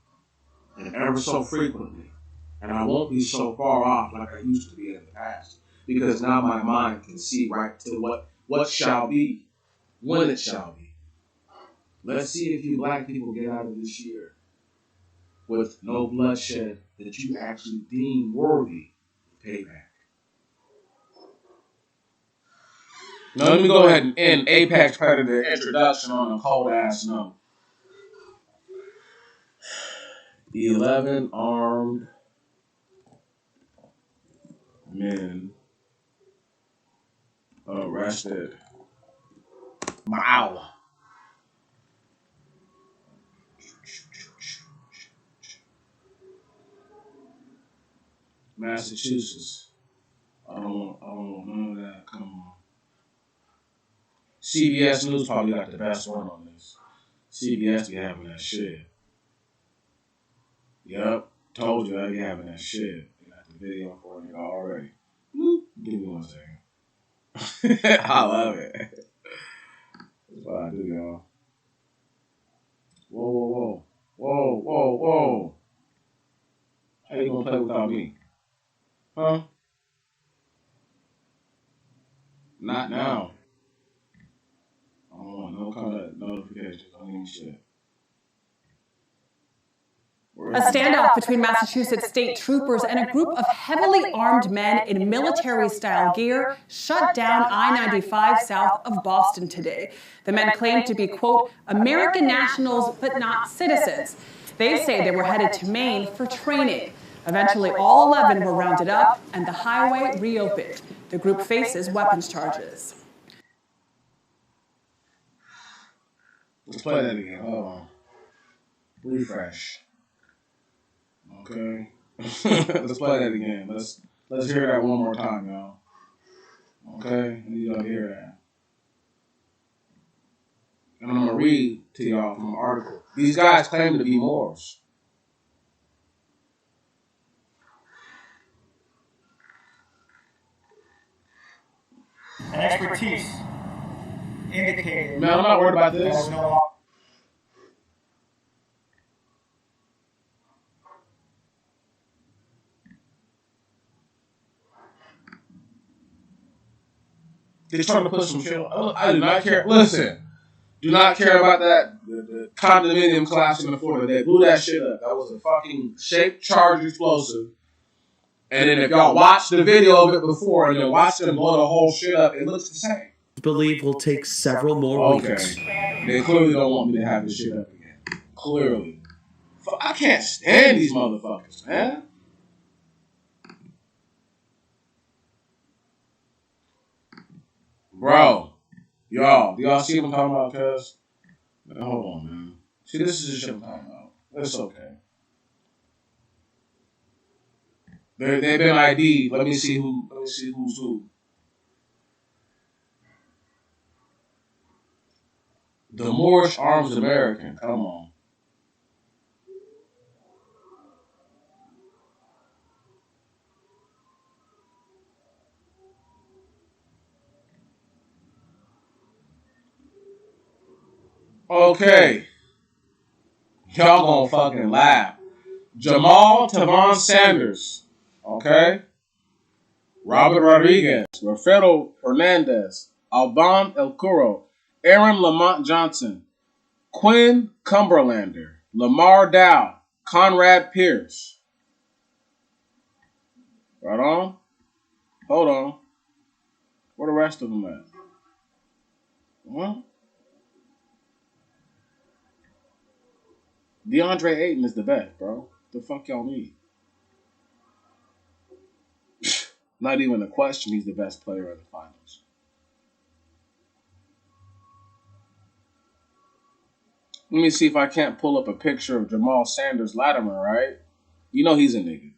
And ever so frequently. And I won't be so far off like I used to be in the past. Because now my mind can see right to what shall be, when it shall be. Let's see if you black people get out of this year with no bloodshed that you actually deem worthy of payback. Now let me go ahead and end Apex Predator introduction on a cold ass note. 11 armed men arrested. Wow. Massachusetts. I don't want none of that. Come on. CBS News probably got the best one on this. CBS be having that shit. Yep. Told you I be having that shit. They got the video for it already. Give me 1 second. I love it. That's what I do, y'all. Whoa. How you gonna play without me? Huh? Not now. I don't want no kind of notifications. I don't need shit. A standoff between Massachusetts state troopers and a group of heavily armed men in military-style gear shut down I-95 south of Boston today. The men claimed to be, quote, American nationals but not citizens. They say they were headed to Maine for training. Eventually, all 11 were rounded up and the highway reopened. The group faces weapons charges. Let's play that again. Hold on. Refresh. Okay. Let's play that again. Let's hear that one more time, y'all. Okay? I need y'all to hear that. And I'm gonna read to y'all from an article. These guys claim to be Moors. Expertise indicated. Man, I'm not worried about this. They're trying to put some shit on. I do not care. Listen, do not care about that. The condominium collapsing in Florida. They blew that shit up. That was a fucking shaped charge explosive. And then if y'all watch the video of it before and then watch them blow the whole shit up, it looks the same. Believe will take several more weeks. They clearly don't want me to have this shit up again. Clearly. I can't stand these motherfuckers, man. Bro, y'all, do y'all see what I'm talking about, cuz? Hold on, man. See, this is the shit I'm talking about. It's okay. They've been ID'd. Let me see who's who. The Moorish Arms American. Come on. Okay. Y'all gonna fucking laugh. Jamal Tavon Sanders. Okay. Robert Rodriguez. Rafael Hernandez. Alban El Curo. Aaron Lamont Johnson. Quinn Cumberlander. Lamar Dow. Conrad Pierce. Right on. Hold on. Where the rest of them at? What? DeAndre Ayton is the best, bro. The fuck y'all need? Not even a question. He's the best player in the finals. Let me see if I can't pull up a picture of Jamal Sanders Latimer, right? You know he's a nigga.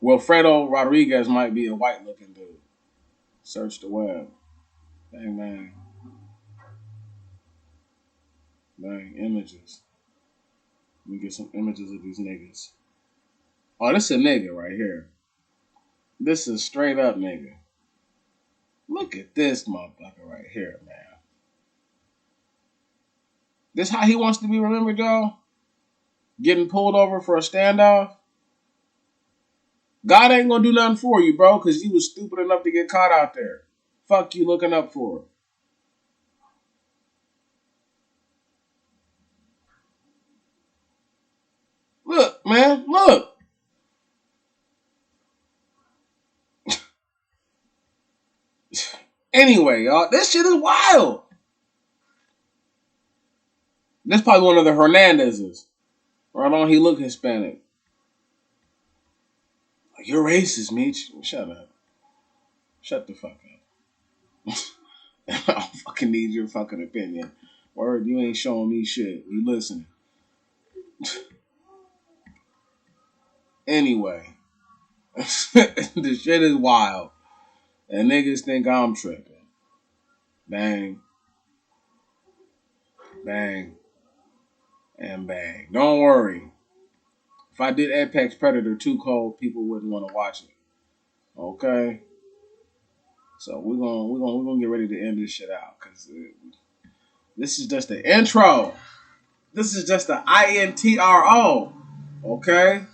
Wilfredo Rodriguez might be a white-looking dude. Search the web. Bang, bang. Bang, images. Let me get some images of these niggas. Oh, this is a nigga right here. This is straight up nigga. Look at this motherfucker right here, man. This how he wants to be remembered, y'all? Getting pulled over for a standoff? God ain't gonna do nothing for you, bro, because you was stupid enough to get caught out there. Fuck you looking up for. Look, man, look. Anyway, y'all, this shit is wild. This is probably one of the Hernandezes. Right on, he look Hispanic. Like, you're racist, Meech. Shut up. Shut the fuck up. I don't fucking need your fucking opinion. Word, you ain't showing me shit. We listening. Anyway. The shit is wild. And niggas think I'm tripping. Bang. Bang. And bang. Don't worry. If I did Apex Predator 2 cold, people wouldn't want to watch it. Okay? So we're gonna get ready to end this shit out, because this is just the intro. This is just the INTRO. Okay?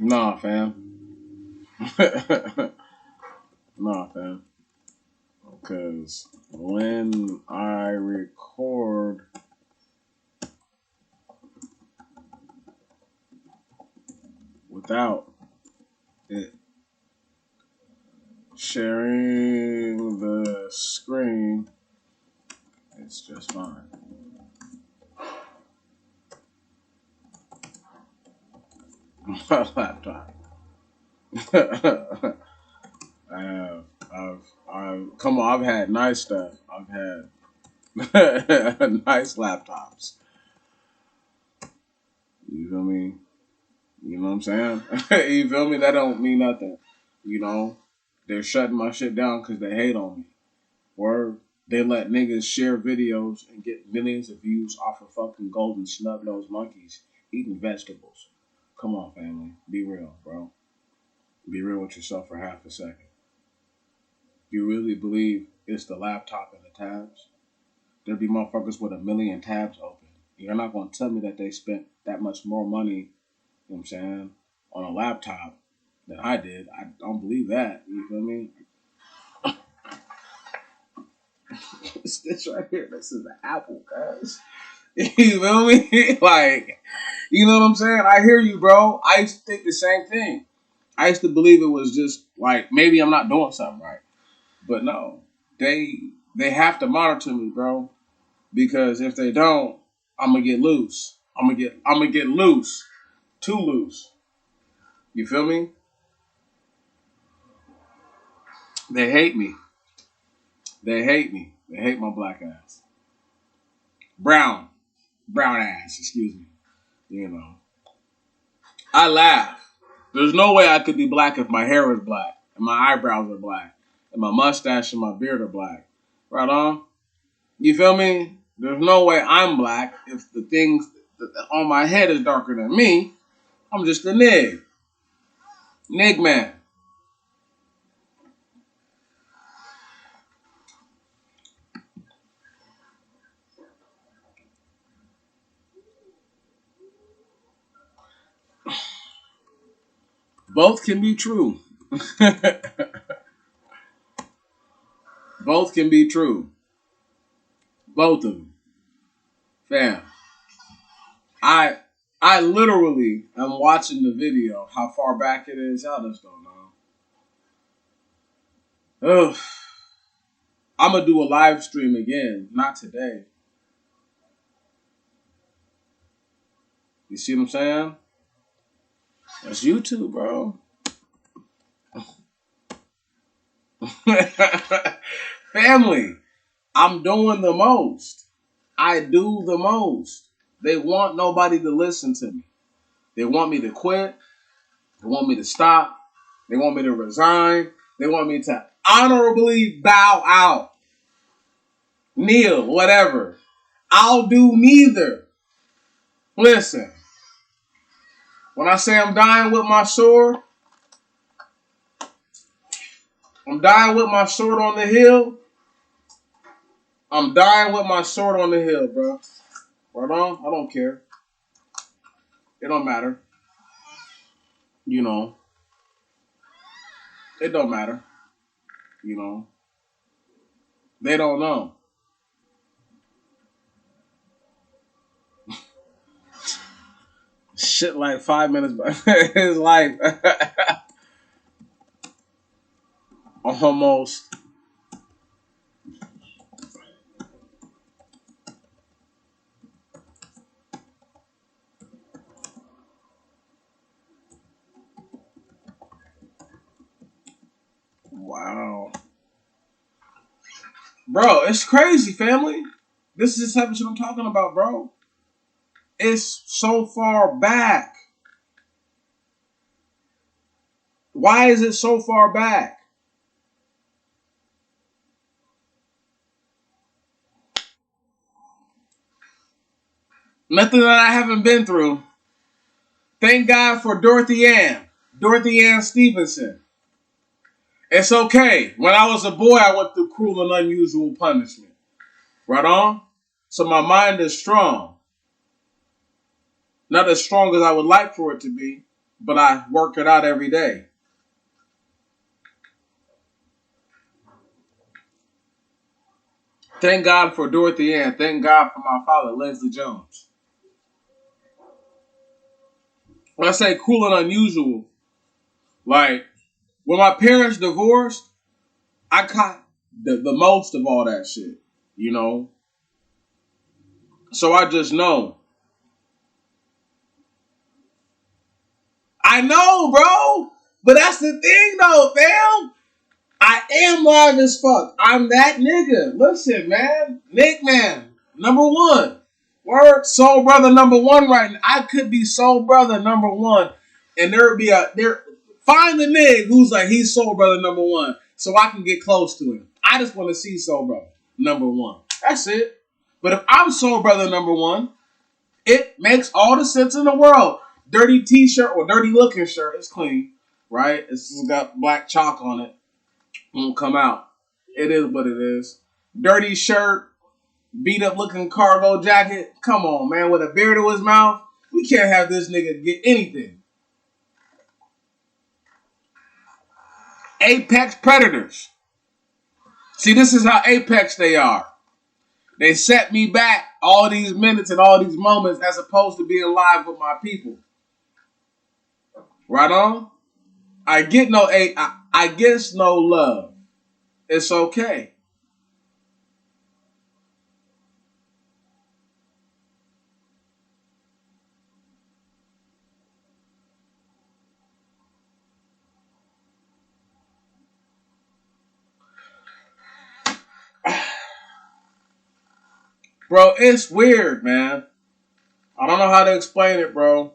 Nah, fam. Nah, fam. Because when I record without it sharing the screen, it's just fine. My laptop. Come on, I've had nice stuff. I've had nice laptops. You feel me? You know what I'm saying? You feel me? That don't mean nothing. You know, they're shutting my shit down because they hate on me. Word. They let niggas share videos and get millions of views off of fucking golden snub-nosed monkeys eating vegetables. Come on, family. Be real, bro. Be real with yourself for half a second. You really believe it's the laptop and the tabs? There'd be motherfuckers with 1 million tabs open. You're not going to tell me that they spent that much more money, you know what I'm saying, on a laptop than I did. I don't believe that. You feel me? This right here, this is the Apple, guys. You feel me? Like, you know what I'm saying? I hear you, bro. I used to think the same thing. I used to believe it was just like, maybe I'm not doing something right. But no, they have to monitor me, bro. Because if they don't, I'm gonna get loose. I'm gonna get loose. Too loose. You feel me? They hate me. They hate me. They hate my black ass. Brown ass, excuse me. You know. I laugh. There's no way I could be black if my hair is black and my eyebrows are black and my mustache and my beard are black. Right on? You feel me? There's no way I'm black if the things on my head is darker than me. I'm just a nig. Nig man. Both can be true. Both can be true. Both of them. Fam. I literally am watching the video. How far back it is, y'all just don't know. Ugh. I'm going to do a live stream again. Not today. You see what I'm saying? That's YouTube, bro. Family, I'm doing the most. I do the most. They want nobody to listen to me. They want me to quit. They want me to stop. They want me to resign. They want me to honorably bow out. Kneel, whatever. I'll do neither. Listen. When I say I'm dying with my sword, I'm dying with my sword on the hill. I'm dying with my sword on the hill, bro. Right on? I don't care. It don't matter. You know. It don't matter. You know. They don't know. Shit like 5 minutes back. His life. Almost. Wow. Bro, it's crazy, family. This is the type of shit I'm talking about, bro. It's so far back. Why is it so far back? Nothing that I haven't been through. Thank God for Dorothy Ann Stevenson. It's okay. When I was a boy, I went through cruel and unusual punishment. Right on? So my mind is strong. Not as strong as I would like for it to be, but I work it out every day. Thank God for Dorothy Ann. Thank God for my father, Leslie Jones. When I say cruel and unusual, like, when my parents divorced, I caught the most of all that shit, you know? So I just know. I know, bro. But that's the thing, though, fam. I am live as fuck. I'm that nigga. Listen, man. Nick, man. Number one. Word. Soul Brother number one right now. I could be Soul Brother number one. And there would be find the nigga who's like, he's Soul Brother number one. So I can get close to him. I just want to see Soul Brother number one. That's it. But if I'm Soul Brother number one, it makes all the sense in the world. Dirty t-shirt or dirty looking shirt. It's clean. Right? It's got black chalk on it. Won't come out. It is what it is. Dirty shirt, beat up looking cargo jacket. Come on, man. With a beard to his mouth. We can't have this nigga get anything. Apex predators. See, this is how apex they are. They set me back all these minutes and all these moments as opposed to being live with my people. Right on? I guess no love. It's okay. Bro, it's weird, man. I don't know how to explain it, bro.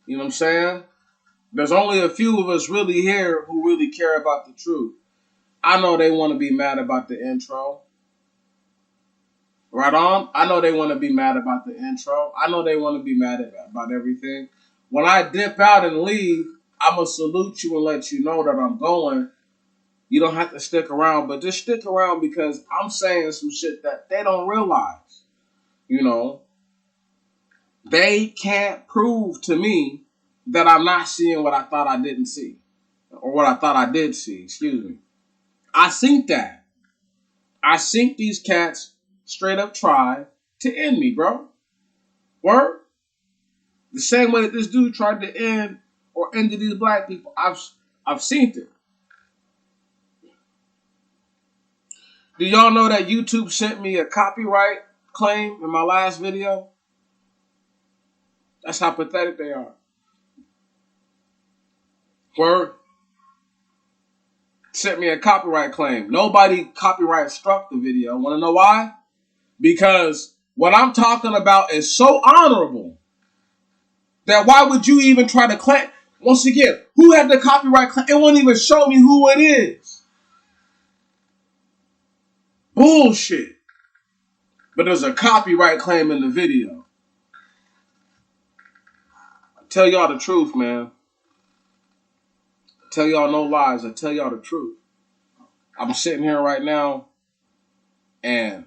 You know what I'm saying? There's only a few of us really here who really care about the truth. I know they want to be mad about the intro. Right on? I know they want to be mad about the intro. I know they want to be mad about everything. When I dip out and leave, I'm going to salute you and let you know that I'm going. You don't have to stick around, but just stick around because I'm saying some shit that they don't realize. You know, they can't prove to me that I'm not seeing what I thought I didn't see. Or what I thought I did see, excuse me. I think that. I think these cats straight up try to end me, bro. Word? The same way that this dude tried to end or ended these black people. I've seen it. Do y'all know that YouTube sent me a copyright claim in my last video? That's how pathetic they are. Word. Sent me a copyright claim. Nobody copyright struck the video. Want to know why? Because what I'm talking about is so honorable that why would you even try to claim? Once again, who had the copyright claim? It won't even show me who it is. Bullshit. But there's a copyright claim in the video. I tell y'all the truth, man. I tell y'all no lies. I tell y'all the truth. I'm sitting here right now and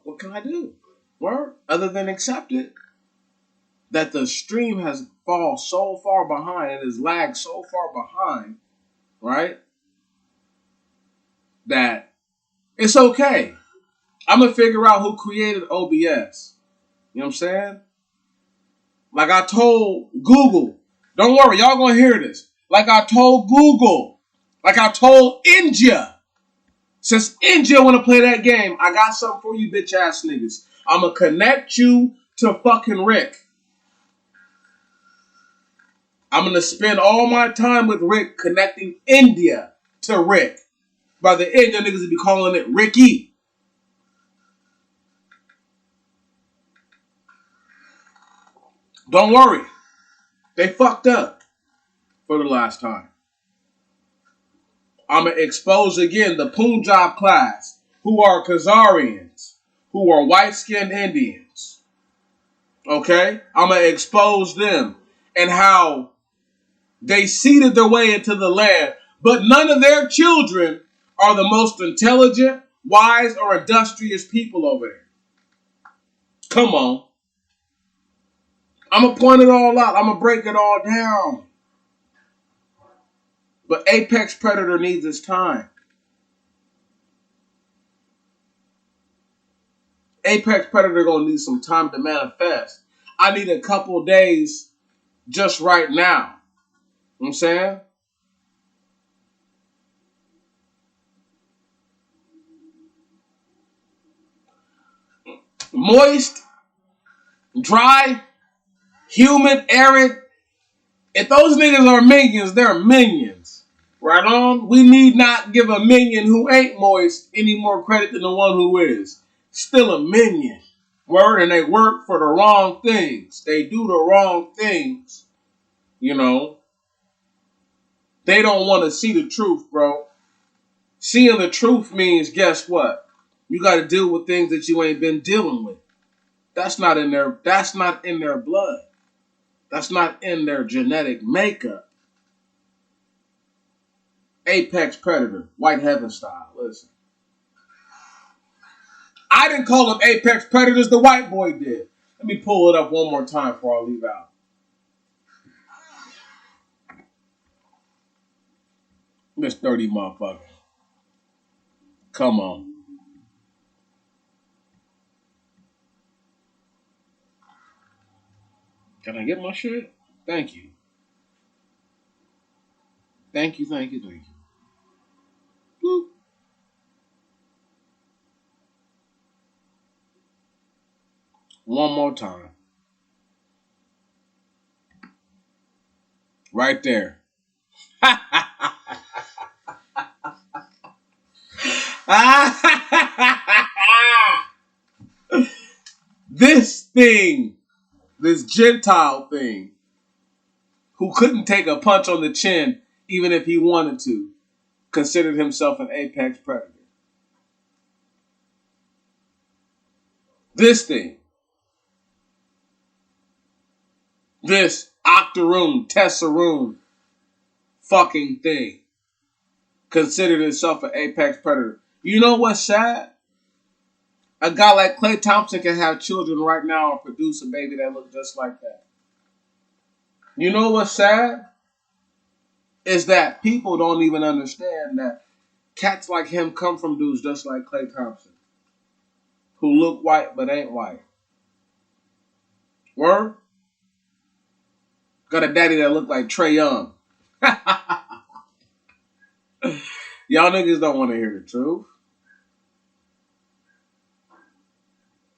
what can I do? Word? Other than accept it. That the stream has fallen so far behind and is lagged so far behind, right? That it's okay. I'm going to figure out who created OBS. You know what I'm saying? Like I told Google. Don't worry, y'all going to hear this. Like I told Google. Like I told India. Since India want to play that game, I got something for you bitch ass niggas. I'm going to connect you to fucking Rick. I'm going to spend all my time with Rick connecting India to Rick. By the end, your niggas will be calling it Ricky. Don't worry. They fucked up for the last time. I'm going to expose again the Punjab class who are Khazarians, who are white-skinned Indians. Okay? I'm going to expose them and how they seeded their way into the land, but none of their children are the most intelligent, wise, or industrious people over there. Come on. I'm going to point it all out. I'm going to break it all down. But Apex Predator needs his time. Apex Predator going to need some time to manifest. I need a couple days just right now. You know what I'm saying? Moist, dry, humid, arid, If those niggas are minions, they're minions. Right on? We need not give a minion who ain't moist any more credit than the one who is. Still a minion. Word, and they work for the wrong things. They do the wrong things. You know? They don't want to see the truth, bro. Seeing the truth means, guess what? You got to deal with things that you ain't been dealing with. That's not in their blood. That's not in their genetic makeup. Apex predator, white heaven style. Listen. I didn't call them apex predators, the white boy did. Let me pull it up one more time before I leave out. This 30 motherfucker. Come on. Can I get my shit? Thank you. Thank you. Boop. One more time. Right there. This thing, this Gentile thing, who couldn't take a punch on the chin even if he wanted to, considered himself an apex predator. This thing, this octoroon, tesseroon fucking thing, considered himself an apex predator. You know what's sad? A guy like Klay Thompson can have children right now and produce a baby that looks just like that. You know what's sad? Is that people don't even understand that cats like him come from dudes just like Klay Thompson, who look white but ain't white. Word? Got a daddy that look like Trae Young. Y'all niggas don't want to hear the truth.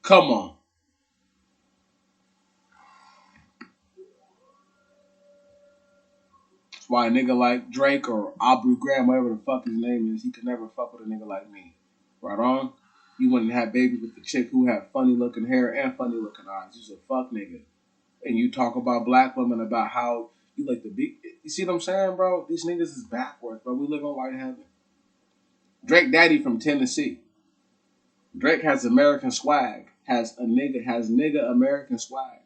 Come on. That's why a nigga like Drake or Aubrey Graham, whatever the fuck his name is, he could never fuck with a nigga like me. Right on? You wouldn't have babies with the chick who had funny looking hair and funny looking eyes. He's a fuck nigga. And you talk about black women, about how you like the big... You see what I'm saying, bro? These niggas is backwards, bro. We live on white heaven. Drake daddy from Tennessee. Drake has American swag. Has nigga American swag.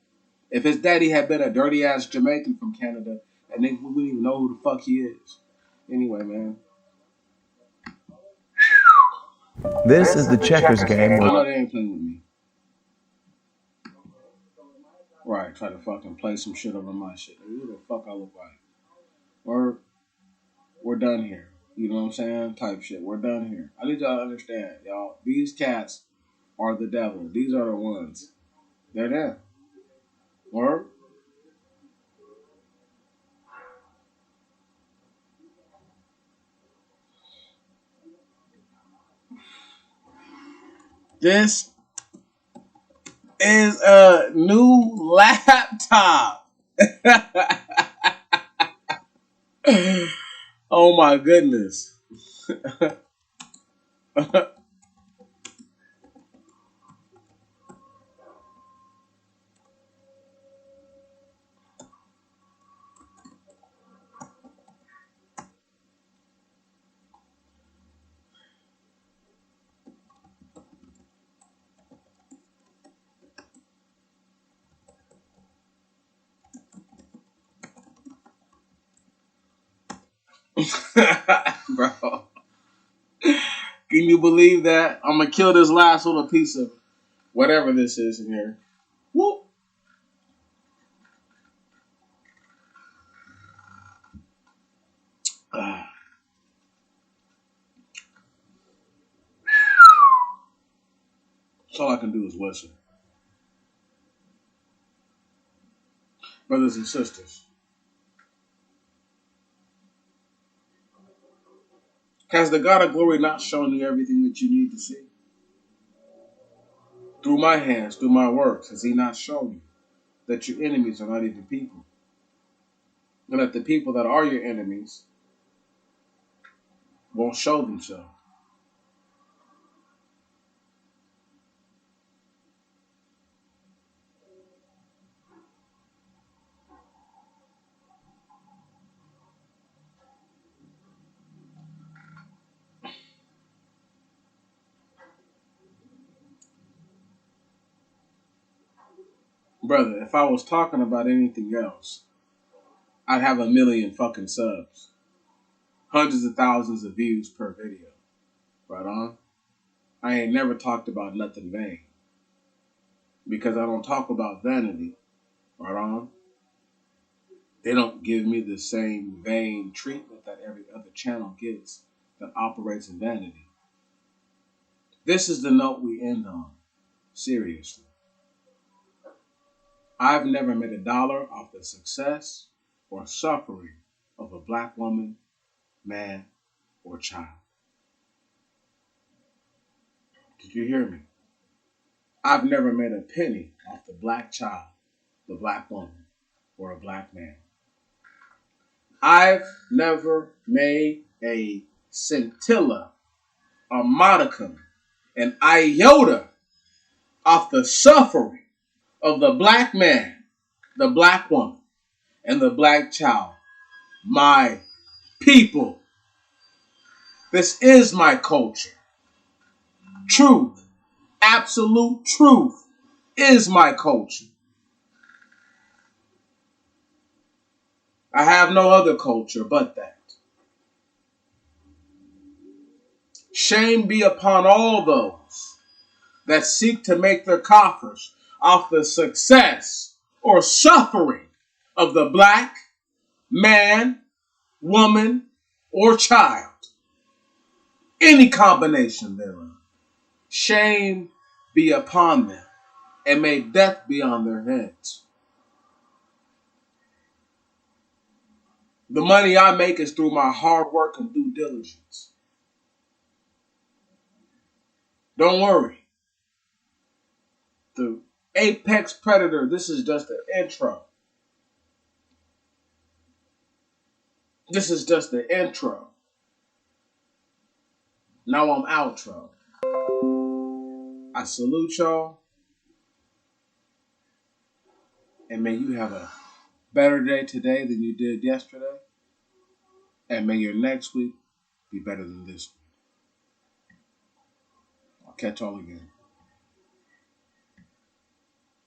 If his daddy had been a dirty ass Jamaican from Canada, and nigga, we wouldn't even know who the fuck he is. Anyway, man. This is the checkers game. I know they ain't playing with me. Right, try to fucking play some shit over my shit. Who the fuck I look like? We're done here. You know what I'm saying? Type shit. We're done here. I need y'all to understand, y'all. These cats are the devil. These are the ones. They're them. Word? This is a new laptop. Oh my goodness. Bro. Can you believe that? I'm going to kill this last little piece of whatever this is in here. Whoop. That's all I can do is listen. Brothers and sisters. Has the God of glory not shown you everything that you need to see? Through my hands, through my works, has he not shown you that your enemies are not even people? And that the people that are your enemies won't show themselves. Brother, if I was talking about anything else, I'd have 1 million fucking subs. Hundreds of thousands of views per video. Right on? I ain't never talked about nothing vain. Because I don't talk about vanity. Right on? They don't give me the same vain treatment that every other channel gets that operates in vanity. This is the note we end on. Seriously. I've never made $1 off the success or suffering of a black woman, man, or child. Did you hear me? I've never made a penny off the black child, the black woman, or a black man. I've never made a scintilla, a modicum, an iota off the suffering of the black man, the black woman, and the black child. My people. This is my culture. Truth, absolute truth, is my culture. I have no other culture but that. Shame be upon all those that seek to make their coffers off the success or suffering of the black man, woman, or child. Any combination thereof. Shame be upon them, and may death be on their heads. The money I make is through my hard work and due diligence. Don't worry. The apex predator, this is just an intro. This is just the intro. Now I'm outro. I salute y'all. And may you have a better day today than you did yesterday. And may your next week be better than this week. I'll catch y'all again.